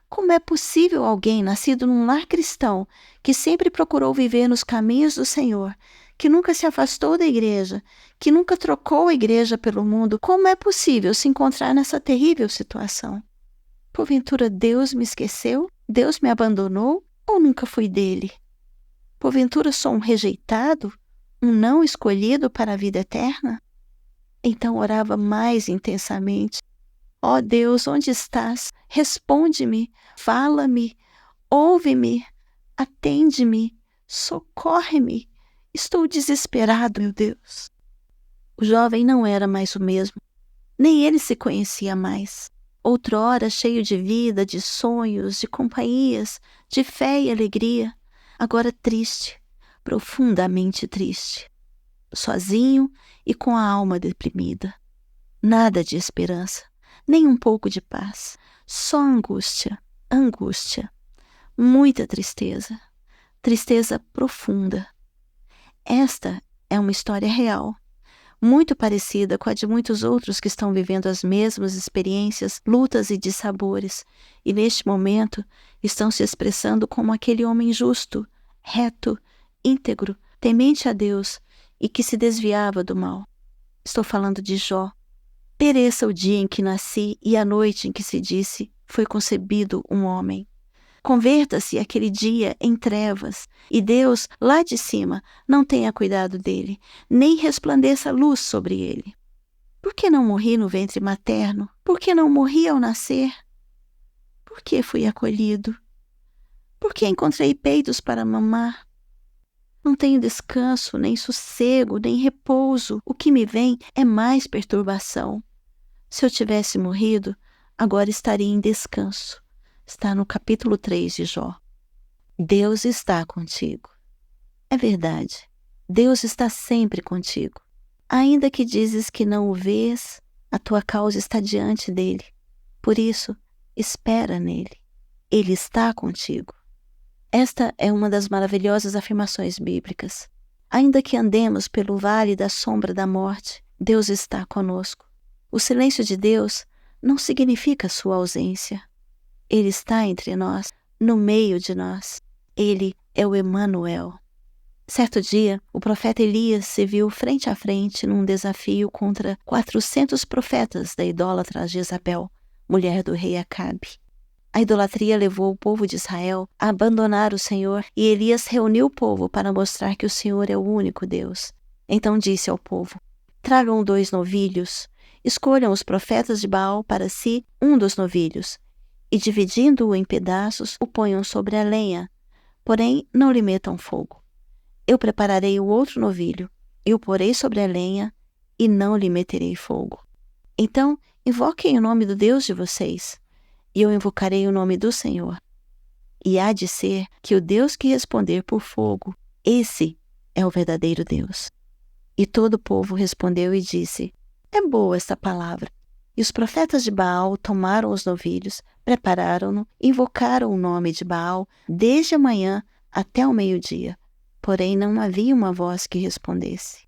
Como é possível alguém nascido num lar cristão, que sempre procurou viver nos caminhos do Senhor, que nunca se afastou da igreja, que nunca trocou a igreja pelo mundo, como é possível se encontrar nessa terrível situação? Porventura Deus me esqueceu? Deus me abandonou? Ou nunca fui dele? Porventura sou um rejeitado? Um não escolhido para a vida eterna? Então orava mais intensamente. Ó Deus, onde estás? Responde-me, fala-me, ouve-me, atende-me, socorre-me. Estou desesperado, meu Deus. O jovem não era mais o mesmo, nem ele se conhecia mais. Outrora cheio de vida, de sonhos, de companhias, de fé e alegria, agora triste, profundamente triste, sozinho e com a alma deprimida. Nada de esperança, nem um pouco de paz, só angústia, angústia, muita tristeza, tristeza profunda. Esta é uma história real, muito parecida com a de muitos outros que estão vivendo as mesmas experiências, lutas e dissabores, e neste momento estão se expressando como aquele homem justo, reto, íntegro, temente a Deus e que se desviava do mal. Estou falando de Jó. Pereça o dia em que nasci e a noite em que se disse, foi concebido um homem. Converta-se aquele dia em trevas, e Deus, lá de cima, não tenha cuidado dele, nem resplandeça luz sobre ele. Por que não morri no ventre materno? Por que não morri ao nascer? Por que fui acolhido? Por que encontrei peitos para mamar? Não tenho descanso, nem sossego, nem repouso. O que me vem é mais perturbação. Se eu tivesse morrido, agora estaria em descanso. Está no capítulo 3 de Jó. Deus está contigo. É verdade. Deus está sempre contigo. Ainda que dizes que não o vês, a tua causa está diante dele. Por isso, espera nele. Ele está contigo. Esta é uma das maravilhosas afirmações bíblicas. Ainda que andemos pelo vale da sombra da morte, Deus está conosco. O silêncio de Deus não significa sua ausência. Ele está entre nós, no meio de nós. Ele é o Emanuel. Certo dia, o profeta Elias se viu frente a frente num desafio contra 400 profetas da idólatra Jezabel, mulher do rei Acabe. A idolatria levou o povo de Israel a abandonar o Senhor e Elias reuniu o povo para mostrar que o Senhor é o único Deus. Então disse ao povo: tragam 2 novilhos, escolham os profetas de Baal para si um dos novilhos, e dividindo-o em pedaços, o ponham sobre a lenha, porém não lhe metam fogo. Eu prepararei o outro novilho, e o porei sobre a lenha, e não lhe meterei fogo. Então, invoquem o nome do Deus de vocês, e eu invocarei o nome do Senhor. E há de ser que o Deus que responder por fogo, esse é o verdadeiro Deus. E todo o povo respondeu e disse: é boa esta palavra. E os profetas de Baal tomaram os novilhos, prepararam-no, invocaram o nome de Baal desde a manhã até o meio-dia. Porém não havia uma voz que respondesse.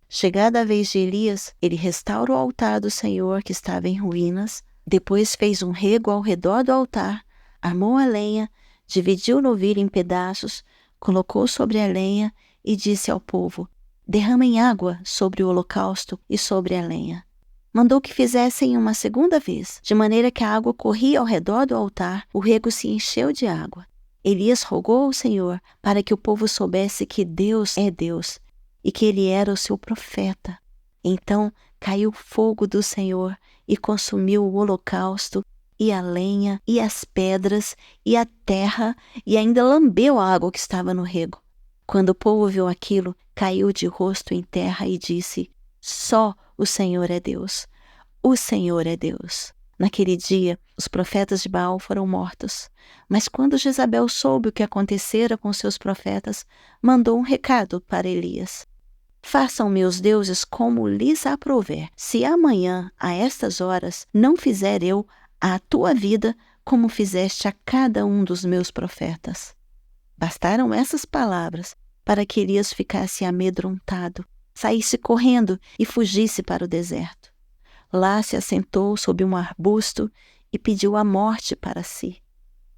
Chegada a vez de Elias, ele restaura o altar do Senhor que estava em ruínas, depois fez um rego ao redor do altar, armou a lenha, dividiu o novilho em pedaços, colocou sobre a lenha e disse ao povo: derramem água sobre o holocausto e sobre a lenha. Mandou que fizessem uma segunda vez, de maneira que a água corria ao redor do altar, o rego se encheu de água. Elias rogou ao Senhor para que o povo soubesse que Deus é Deus e que ele era o seu profeta. Então caiu fogo do Senhor e consumiu o holocausto, e a lenha, e as pedras, e a terra, e ainda lambeu a água que estava no rego. Quando o povo viu aquilo, caiu de rosto em terra e disse: só o Senhor é Deus. O Senhor é Deus. Naquele dia, os profetas de Baal foram mortos. Mas quando Jezabel soube o que acontecera com seus profetas, mandou um recado para Elias: façam meus deuses como lhes aprouver, se amanhã, a estas horas, não fizer eu à tua vida como fizeste a cada um dos meus profetas. Bastaram essas palavras para que Elias ficasse amedrontado, saísse correndo e fugisse para o deserto. Lá se assentou sob um arbusto e pediu a morte para si.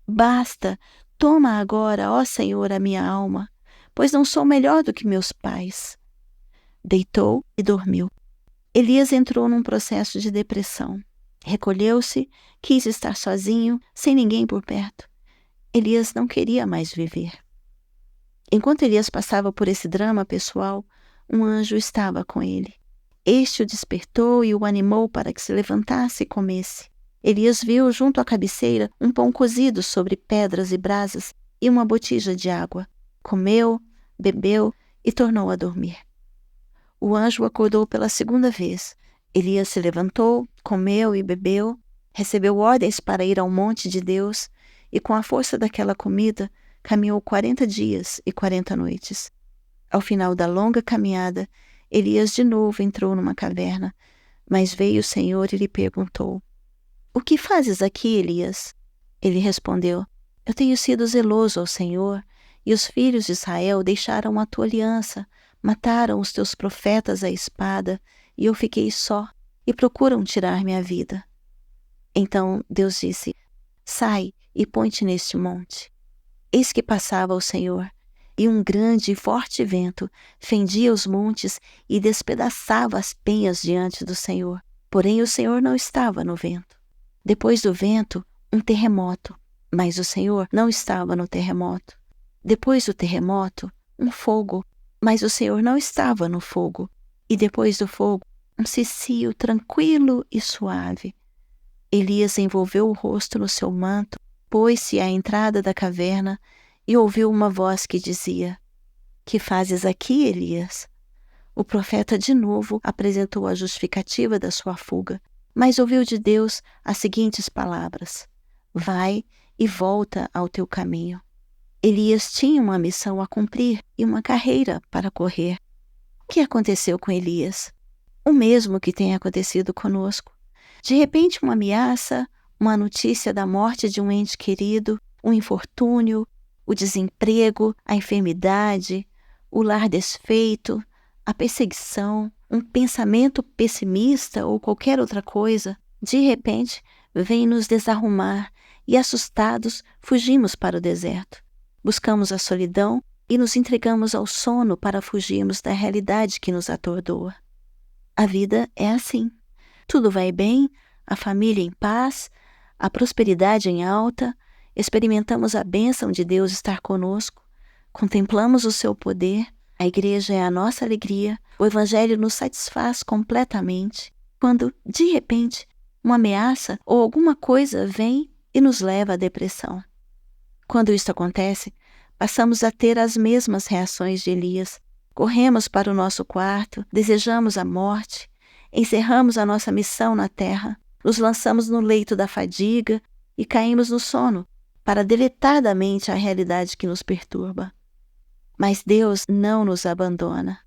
Basta, toma agora, ó Senhor, a minha alma, pois não sou melhor do que meus pais. Deitou e dormiu. Elias entrou num processo de depressão. Recolheu-se, quis estar sozinho, sem ninguém por perto. Elias não queria mais viver. Enquanto Elias passava por esse drama pessoal, um anjo estava com ele. Este o despertou e o animou para que se levantasse e comesse. Elias viu junto à cabeceira um pão cozido sobre pedras e brasas e uma botija de água. Comeu, bebeu e tornou a dormir. O anjo o acordou pela segunda vez. Elias se levantou, comeu e bebeu, recebeu ordens para ir ao monte de Deus e, com a força daquela comida, caminhou 40 dias e 40 noites. Ao final da longa caminhada, Elias de novo entrou numa caverna, mas veio o Senhor e lhe perguntou: o que fazes aqui, Elias? Ele respondeu: eu tenho sido zeloso ao Senhor, e os filhos de Israel deixaram a tua aliança, Mataram os teus profetas à espada, e eu fiquei só, e procuram tirar minha vida. Então Deus disse: sai e põe-te neste monte. Eis que passava o Senhor, e um grande e forte vento fendia os montes e despedaçava as penhas diante do Senhor. Porém o Senhor não estava no vento. Depois do vento, um terremoto, mas o Senhor não estava no terremoto. Depois do terremoto, um fogo, mas o Senhor não estava no fogo. E depois do fogo, um cicio tranquilo e suave. Elias envolveu o rosto no seu manto, pôs-se à entrada da caverna e ouviu uma voz que dizia: que fazes aqui, Elias? O profeta de novo apresentou a justificativa da sua fuga, mas ouviu de Deus as seguintes palavras: vai e volta ao teu caminho. Elias tinha uma missão a cumprir e uma carreira para correr. O que aconteceu com Elias? O mesmo que tem acontecido conosco. De repente, uma ameaça, uma notícia da morte de um ente querido, um infortúnio, o desemprego, a enfermidade, o lar desfeito, a perseguição, um pensamento pessimista ou qualquer outra coisa, de repente, vem nos desarrumar e, assustados, fugimos para o deserto. Buscamos a solidão e nos entregamos ao sono para fugirmos da realidade que nos atordoa. A vida é assim. Tudo vai bem, a família em paz, a prosperidade em alta, experimentamos a bênção de Deus estar conosco, contemplamos o seu poder, a igreja é a nossa alegria, o evangelho nos satisfaz completamente, quando, de repente, uma ameaça ou alguma coisa vem e nos leva à depressão. Quando isso acontece, passamos a ter as mesmas reações de Elias. Corremos para o nosso quarto, desejamos a morte, encerramos a nossa missão na terra, nos lançamos no leito da fadiga e caímos no sono para deletar da mente a realidade que nos perturba. Mas Deus não nos abandona.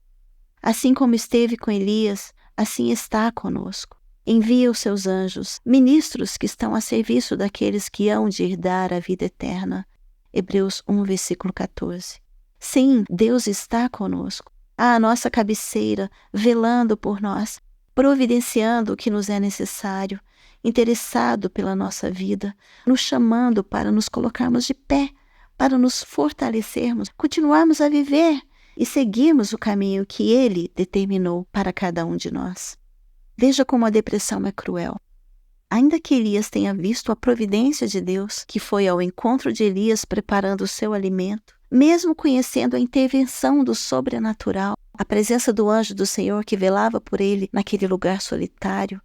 Assim como esteve com Elias, assim está conosco. Envia os seus anjos, ministros que estão a serviço daqueles que hão de herdar a vida eterna. Hebreus 1, versículo 14. Sim, Deus está conosco, à nossa cabeceira, velando por nós, providenciando o que nos é necessário, interessado pela nossa vida, nos chamando para nos colocarmos de pé, para nos fortalecermos, continuarmos a viver e seguirmos o caminho que Ele determinou para cada um de nós. Veja como a depressão é cruel. Ainda que Elias tenha visto a providência de Deus, que foi ao encontro de Elias preparando o seu alimento, mesmo conhecendo a intervenção do sobrenatural, a presença do anjo do Senhor que velava por ele naquele lugar solitário,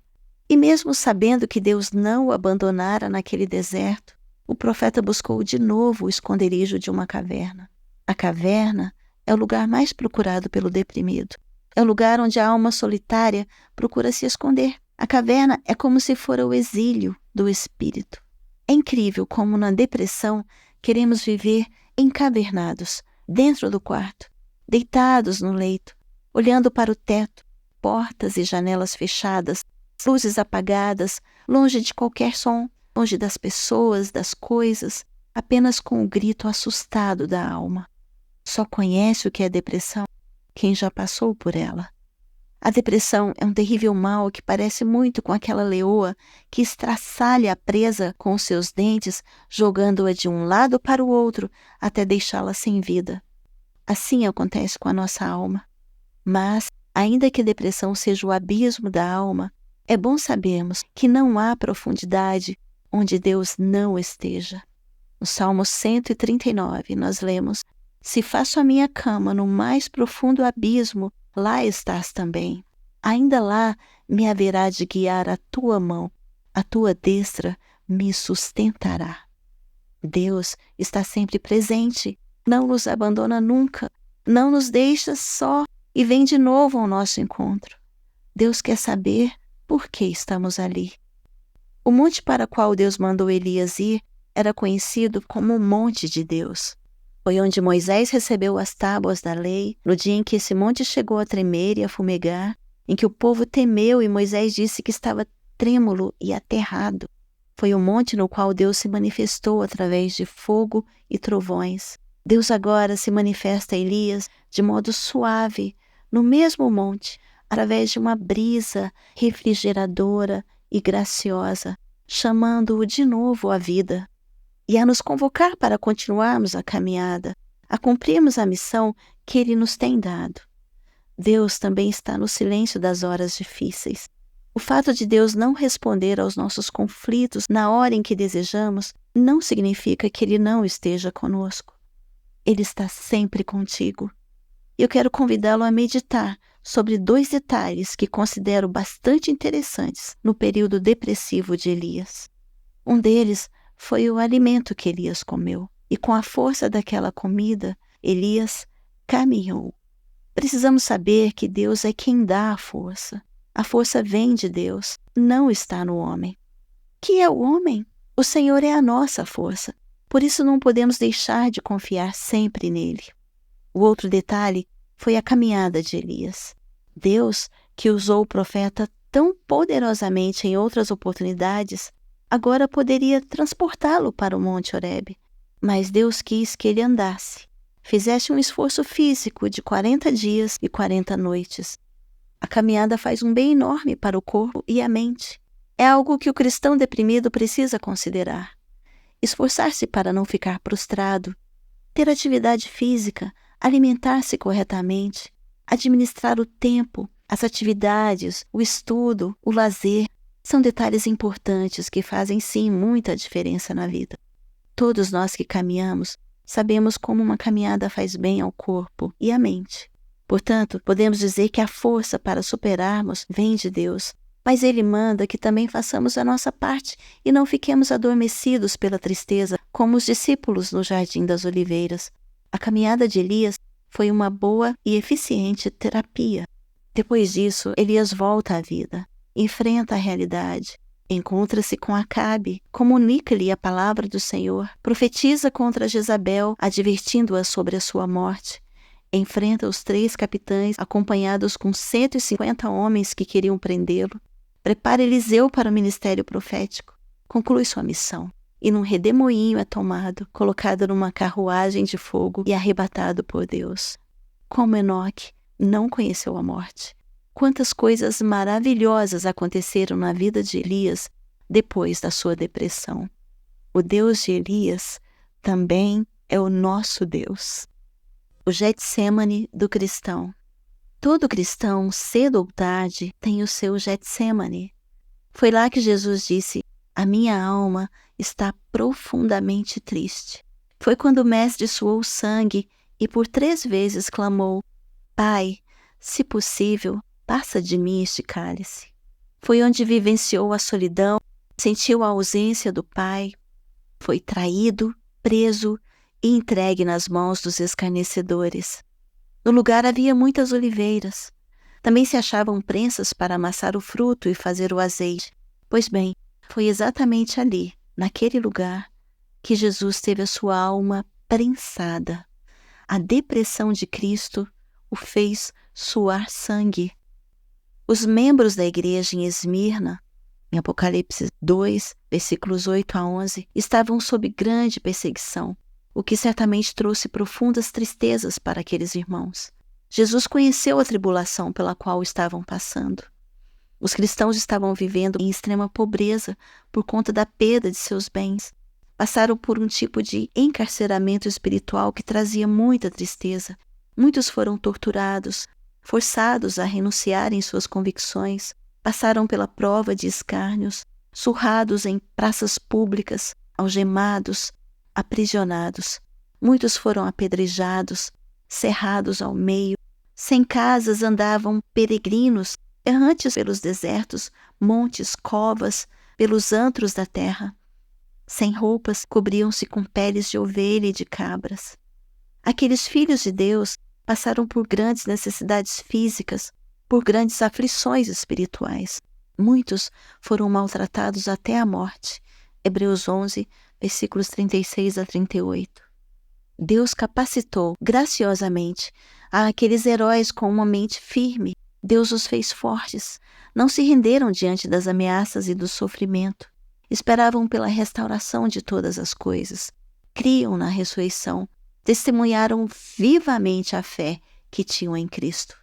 e mesmo sabendo que Deus não o abandonara naquele deserto, o profeta buscou de novo o esconderijo de uma caverna. A caverna é o lugar mais procurado pelo deprimido. É o lugar onde a alma solitária procura se esconder. A caverna é como se fora o exílio do espírito. É incrível como na depressão queremos viver encavernados, dentro do quarto, deitados no leito, olhando para o teto, portas e janelas fechadas, luzes apagadas, longe de qualquer som, longe das pessoas, das coisas, apenas com o grito assustado da alma. Só conhece o que é depressão quem já passou por ela. A depressão é um terrível mal que parece muito com aquela leoa que estraçalha a presa com os seus dentes, jogando-a de um lado para o outro até deixá-la sem vida. Assim acontece com a nossa alma. Mas, ainda que a depressão seja o abismo da alma, é bom sabermos que não há profundidade onde Deus não esteja. No Salmo 139, nós lemos: se faço a minha cama no mais profundo abismo, lá estás também. Ainda lá me haverá de guiar a tua mão, a tua destra me sustentará. Deus está sempre presente, não nos abandona nunca, não nos deixa só e vem de novo ao nosso encontro. Deus quer saber por que estamos ali. O monte para o qual Deus mandou Elias ir era conhecido como o Monte de Deus. Foi onde Moisés recebeu as tábuas da lei, no dia em que esse monte chegou a tremer e a fumegar, em que o povo temeu e Moisés disse que estava trêmulo e aterrado. Foi o monte no qual Deus se manifestou através de fogo e trovões. Deus agora se manifesta a Elias de modo suave, no mesmo monte, através de uma brisa refrigeradora e graciosa, chamando-o de novo à vida e a nos convocar para continuarmos a caminhada, a cumprirmos a missão que Ele nos tem dado. Deus também está no silêncio das horas difíceis. O fato de Deus não responder aos nossos conflitos na hora em que desejamos não significa que Ele não esteja conosco. Ele está sempre contigo. Eu quero convidá-lo a meditar sobre 2 detalhes que considero bastante interessantes no período depressivo de Elias. Um deles foi o alimento que Elias comeu, e com a força daquela comida, Elias caminhou. Precisamos saber que Deus é quem dá a força. A força vem de Deus, não está no homem. Que é o homem? O Senhor é a nossa força, por isso não podemos deixar de confiar sempre nele. O outro detalhe foi a caminhada de Elias. Deus, que usou o profeta tão poderosamente em outras oportunidades, agora poderia transportá-lo para o Monte Horebe. Mas Deus quis que ele andasse, fizesse um esforço físico de 40 dias e 40 noites. A caminhada faz um bem enorme para o corpo e a mente. É algo que o cristão deprimido precisa considerar. Esforçar-se para não ficar prostrado, ter atividade física, alimentar-se corretamente, administrar o tempo, as atividades, o estudo, o lazer, são detalhes importantes que fazem sim muita diferença na vida. Todos nós que caminhamos sabemos como uma caminhada faz bem ao corpo e à mente. Portanto, podemos dizer que a força para superarmos vem de Deus, mas Ele manda que também façamos a nossa parte e não fiquemos adormecidos pela tristeza, como os discípulos no Jardim das Oliveiras. A caminhada de Elias foi uma boa e eficiente terapia. Depois disso, Elias volta à vida, enfrenta a realidade, encontra-se com Acabe, comunica-lhe a palavra do Senhor, profetiza contra Jezabel, advertindo-a sobre a sua morte. Enfrenta os 3 capitães, acompanhados com 150 homens que queriam prendê-lo. Prepara Eliseu para o ministério profético. Conclui sua missão. E num redemoinho é tomado, colocado numa carruagem de fogo e arrebatado por Deus. Como Enoque não conheceu a morte. Quantas coisas maravilhosas aconteceram na vida de Elias depois da sua depressão. O Deus de Elias também é o nosso Deus. O Getsemane do cristão. Todo cristão, cedo ou tarde, tem o seu Getsemane. Foi lá que Jesus disse: "A minha alma está profundamente triste." Foi quando o mestre suou sangue e por 3 vezes clamou: "Pai, se possível, passa de mim este cálice." Foi onde vivenciou a solidão, sentiu a ausência do Pai, foi traído, preso e entregue nas mãos dos escarnecedores. No lugar havia muitas oliveiras. Também se achavam prensas para amassar o fruto e fazer o azeite. Pois bem, foi exatamente ali, naquele lugar, que Jesus teve a sua alma prensada. A depressão de Cristo o fez suar sangue. Os membros da igreja em Esmirna, em Apocalipse 2, versículos 8 a 11, estavam sob grande perseguição, o que certamente trouxe profundas tristezas para aqueles irmãos. Jesus conheceu a tribulação pela qual estavam passando. Os cristãos estavam vivendo em extrema pobreza por conta da perda de seus bens. Passaram por um tipo de encarceramento espiritual que trazia muita tristeza. Muitos foram torturados, forçados a renunciar em suas convicções, passaram pela prova de escárnios, surrados em praças públicas, algemados, aprisionados. Muitos foram apedrejados, cerrados ao meio. Sem casas andavam peregrinos, errantes pelos desertos, montes, covas, pelos antros da terra. Sem roupas, cobriam-se com peles de ovelha e de cabras. Aqueles filhos de Deus passaram por grandes necessidades físicas, por grandes aflições espirituais. Muitos foram maltratados até a morte. Hebreus 11, versículos 36 a 38. Deus capacitou graciosamente aqueles heróis com uma mente firme. Deus os fez fortes. Não se renderam diante das ameaças e do sofrimento. Esperavam pela restauração de todas as coisas. Criam na ressurreição. Testemunharam vivamente a fé que tinham em Cristo.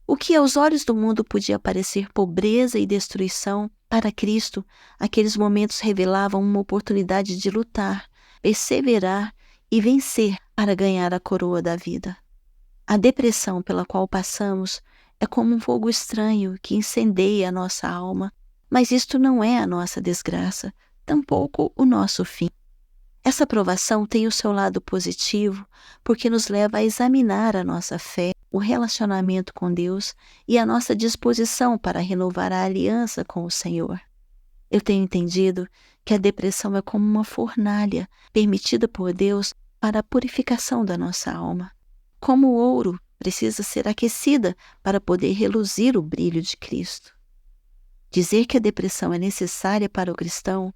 O que aos olhos do mundo podia parecer pobreza e destruição, para Cristo, aqueles momentos revelavam uma oportunidade de lutar, perseverar e vencer para ganhar a coroa da vida. A depressão pela qual passamos é como um fogo estranho que incendeia a nossa alma, mas isto não é a nossa desgraça, tampouco o nosso fim. Essa provação tem o seu lado positivo, porque nos leva a examinar a nossa fé, o relacionamento com Deus e a nossa disposição para renovar a aliança com o Senhor. Eu tenho entendido que a depressão é como uma fornalha permitida por Deus para a purificação da nossa alma. Como o ouro precisa ser aquecida para poder reluzir o brilho de Cristo. Dizer que a depressão é necessária para o cristão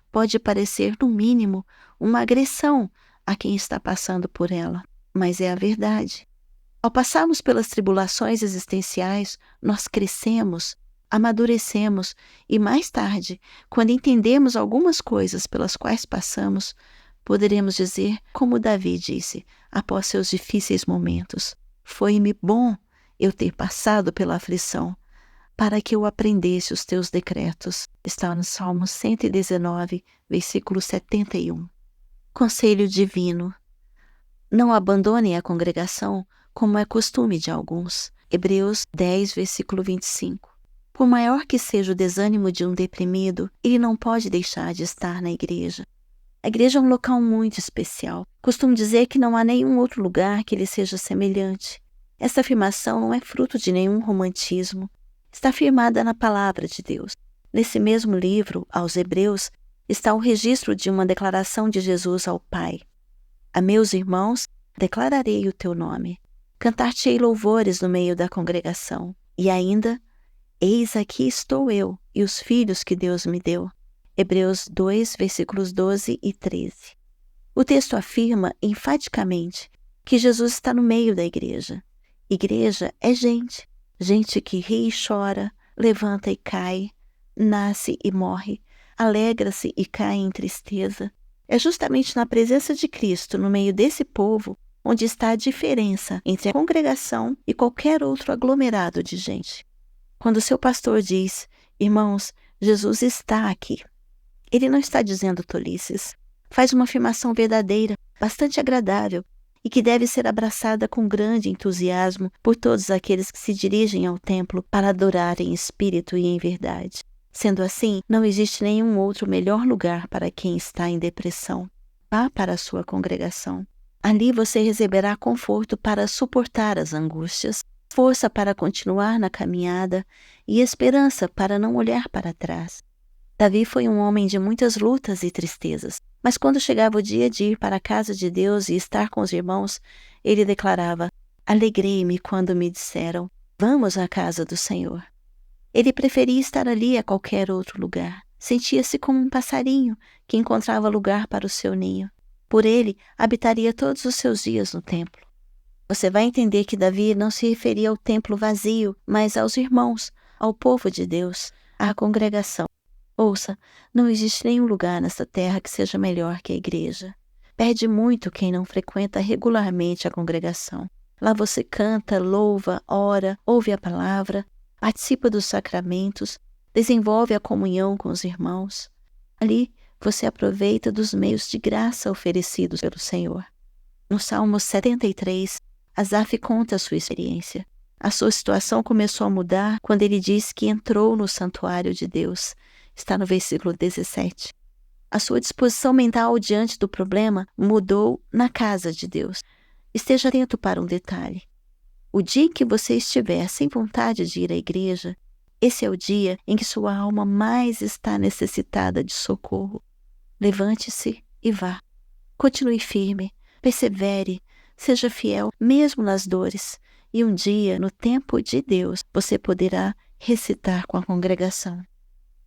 pode parecer, no mínimo, uma agressão a quem está passando por ela, mas é a verdade. Ao passarmos pelas tribulações existenciais, nós crescemos, amadurecemos e mais tarde, quando entendemos algumas coisas pelas quais passamos, poderemos dizer, como Davi disse, após seus difíceis momentos: foi-me bom eu ter passado pela aflição, para que eu aprendesse os teus decretos. Está no Salmo 119, versículo 71. Conselho divino: não abandonem a congregação, como é costume de alguns. Hebreus 10, versículo 25. Por maior que seja o desânimo de um deprimido, ele não pode deixar de estar na igreja. A igreja é um local muito especial. Costumo dizer que não há nenhum outro lugar que lhe seja semelhante. Essa afirmação não é fruto de nenhum romantismo. Está firmada na palavra de Deus. Nesse mesmo livro, aos Hebreus, está o registro de uma declaração de Jesus ao Pai. A meus irmãos, declararei o teu nome. Cantar-te-ei louvores no meio da congregação. E ainda, eis aqui estou eu e os filhos que Deus me deu. Hebreus 2, versículos 12 e 13. O texto afirma enfaticamente que Jesus está no meio da igreja. Igreja é gente. Gente que ri e chora, levanta e cai, nasce e morre, alegra-se e cai em tristeza. É justamente na presença de Cristo, no meio desse povo, onde está a diferença entre a congregação e qualquer outro aglomerado de gente. Quando seu pastor diz: irmãos, Jesus está aqui, ele não está dizendo tolices. Faz uma afirmação verdadeira, bastante agradável, e que deve ser abraçada com grande entusiasmo por todos aqueles que se dirigem ao templo para adorar em espírito e em verdade. Sendo assim, não existe nenhum outro melhor lugar para quem está em depressão. Vá para a sua congregação. Ali você receberá conforto para suportar as angústias, força para continuar na caminhada e esperança para não olhar para trás. Davi foi um homem de muitas lutas e tristezas, mas quando chegava o dia de ir para a casa de Deus e estar com os irmãos, ele declarava: alegrei-me quando me disseram, vamos à casa do Senhor. Ele preferia estar ali a qualquer outro lugar. Sentia-se como um passarinho que encontrava lugar para o seu ninho. Por ele, habitaria todos os seus dias no templo. Você vai entender que Davi não se referia ao templo vazio, mas aos irmãos, ao povo de Deus, à congregação. Ouça, não existe nenhum lugar nesta terra que seja melhor que a igreja. Perde muito quem não frequenta regularmente a congregação. Lá você canta, louva, ora, ouve a palavra, participa dos sacramentos, desenvolve a comunhão com os irmãos. Ali você aproveita dos meios de graça oferecidos pelo Senhor. No Salmo 73, Asaf conta a sua experiência. A sua situação começou a mudar quando ele diz que entrou no santuário de Deus. Está no versículo 17. A sua disposição mental diante do problema mudou na casa de Deus. Esteja atento para um detalhe. O dia em que você estiver sem vontade de ir à igreja, esse é o dia em que sua alma mais está necessitada de socorro. Levante-se e vá. Continue firme, persevere, seja fiel mesmo nas dores, e um dia, no tempo de Deus, você poderá recitar com a congregação: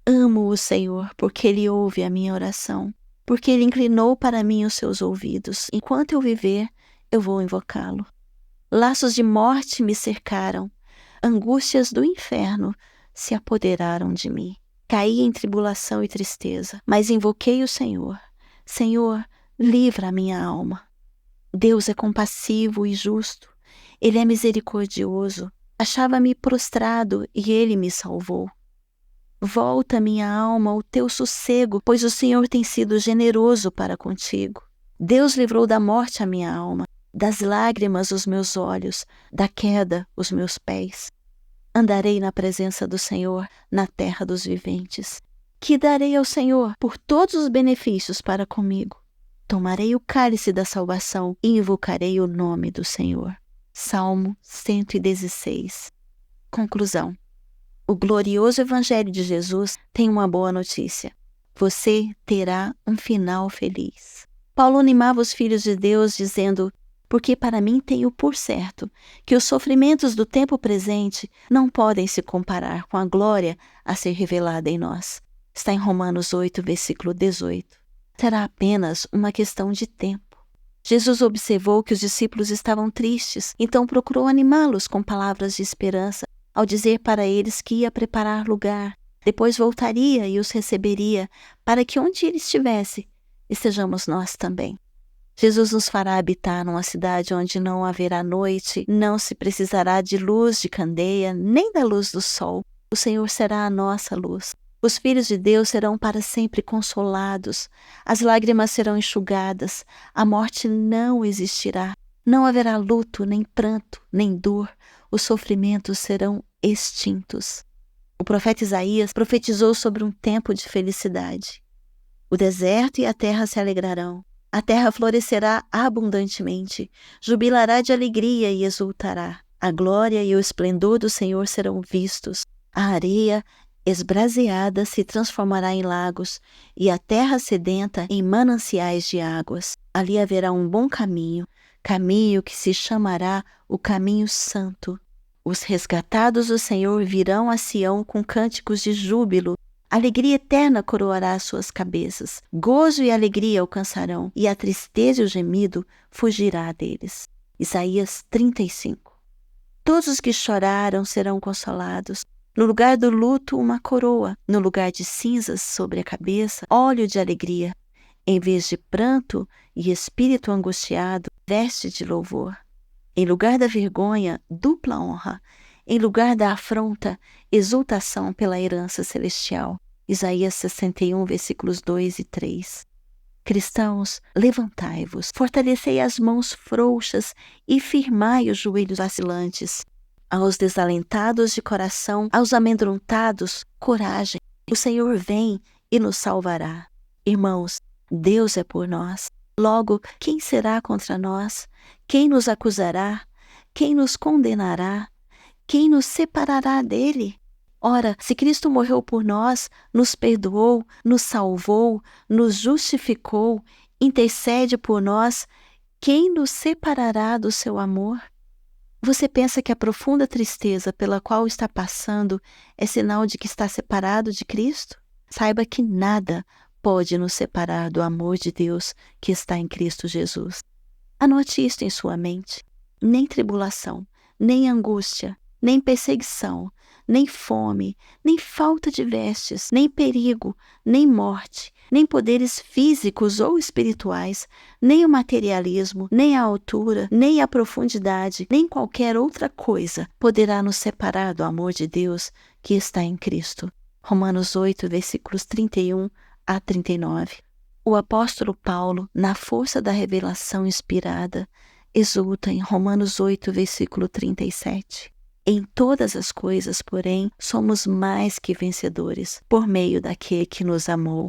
amo o Senhor, porque Ele ouve a minha oração, porque Ele inclinou para mim os seus ouvidos. Enquanto eu viver, eu vou invocá-lo. Laços de morte me cercaram, angústias do inferno se apoderaram de mim. Caí em tribulação e tristeza, mas invoquei o Senhor. Senhor, livra a minha alma. Deus é compassivo e justo. Ele é misericordioso, Achava-me prostrado e ele me salvou. Volta, minha alma, ao teu sossego, pois o Senhor tem sido generoso para contigo. Deus livrou da morte a minha alma, das lágrimas os meus olhos, da queda os meus pés. Andarei na presença do Senhor, na terra dos viventes. Que darei ao Senhor por todos os benefícios para comigo? Tomarei o cálice da salvação e invocarei o nome do Senhor. Salmo 116. Conclusão. O glorioso Evangelho de Jesus tem uma boa notícia. Você terá um final feliz. Paulo animava os filhos de Deus dizendo: porque para mim tenho por certo que os sofrimentos do tempo presente não podem se comparar com a glória a ser revelada em nós. Está em Romanos 8, versículo 18. Será apenas uma questão de tempo. Jesus observou que os discípulos estavam tristes, então procurou animá-los com palavras de esperança, ao dizer para eles que ia preparar lugar, depois voltaria e os receberia, para que onde ele estivesse, estejamos nós também. Jesus nos fará habitar numa cidade onde não haverá noite, não se precisará de luz de candeia, nem da luz do sol. O Senhor será a nossa luz. Os filhos de Deus serão para sempre consolados, as lágrimas serão enxugadas, a morte não existirá, não haverá luto, nem pranto, nem dor, os sofrimentos serão extintos. O profeta Isaías profetizou sobre um tempo de felicidade. O deserto e a terra se alegrarão. A terra florescerá abundantemente, jubilará de alegria e exultará. A glória e o esplendor do Senhor serão vistos. A areia esbraseada se transformará em lagos, e a terra sedenta em mananciais de águas. Ali haverá um bom caminho, caminho que se chamará o caminho santo. Os resgatados do Senhor virão a Sião com cânticos de júbilo. Alegria eterna coroará as suas cabeças. Gozo e alegria alcançarão, e a tristeza e o gemido fugirá deles. Isaías 35. Todos os que choraram serão consolados. No lugar do luto, uma coroa. No lugar de cinzas sobre a cabeça, óleo de alegria. Em vez de pranto e espírito angustiado, veste de louvor. Em lugar da vergonha, dupla honra. Em lugar da afronta, exultação pela herança celestial. Isaías 61, versículos 2 e 3. Cristãos, levantai-vos, fortalecei as mãos frouxas e firmai os joelhos vacilantes. Aos desalentados de coração, aos amedrontados, coragem. O Senhor vem e nos salvará. Irmãos, Deus é por nós. Logo, quem será contra nós? Quem nos acusará? Quem nos condenará? Quem nos separará dele? Ora, se Cristo morreu por nós, nos perdoou, nos salvou, nos justificou, intercede por nós, quem nos separará do seu amor? Você pensa que a profunda tristeza pela qual está passando é sinal de que está separado de Cristo? Saiba que nada pode nos separar do amor de Deus que está em Cristo Jesus. Anote isto em sua mente. Nem tribulação, nem angústia, nem perseguição, nem fome, nem falta de vestes, nem perigo, nem morte, nem poderes físicos ou espirituais, nem o materialismo, nem a altura, nem a profundidade, nem qualquer outra coisa poderá nos separar do amor de Deus que está em Cristo. Romanos 8, versículos 31 a 39. O apóstolo Paulo, na força da revelação inspirada, exulta em Romanos 8, versículo 37. Em todas as coisas, porém, somos mais que vencedores, por meio daquele que nos amou.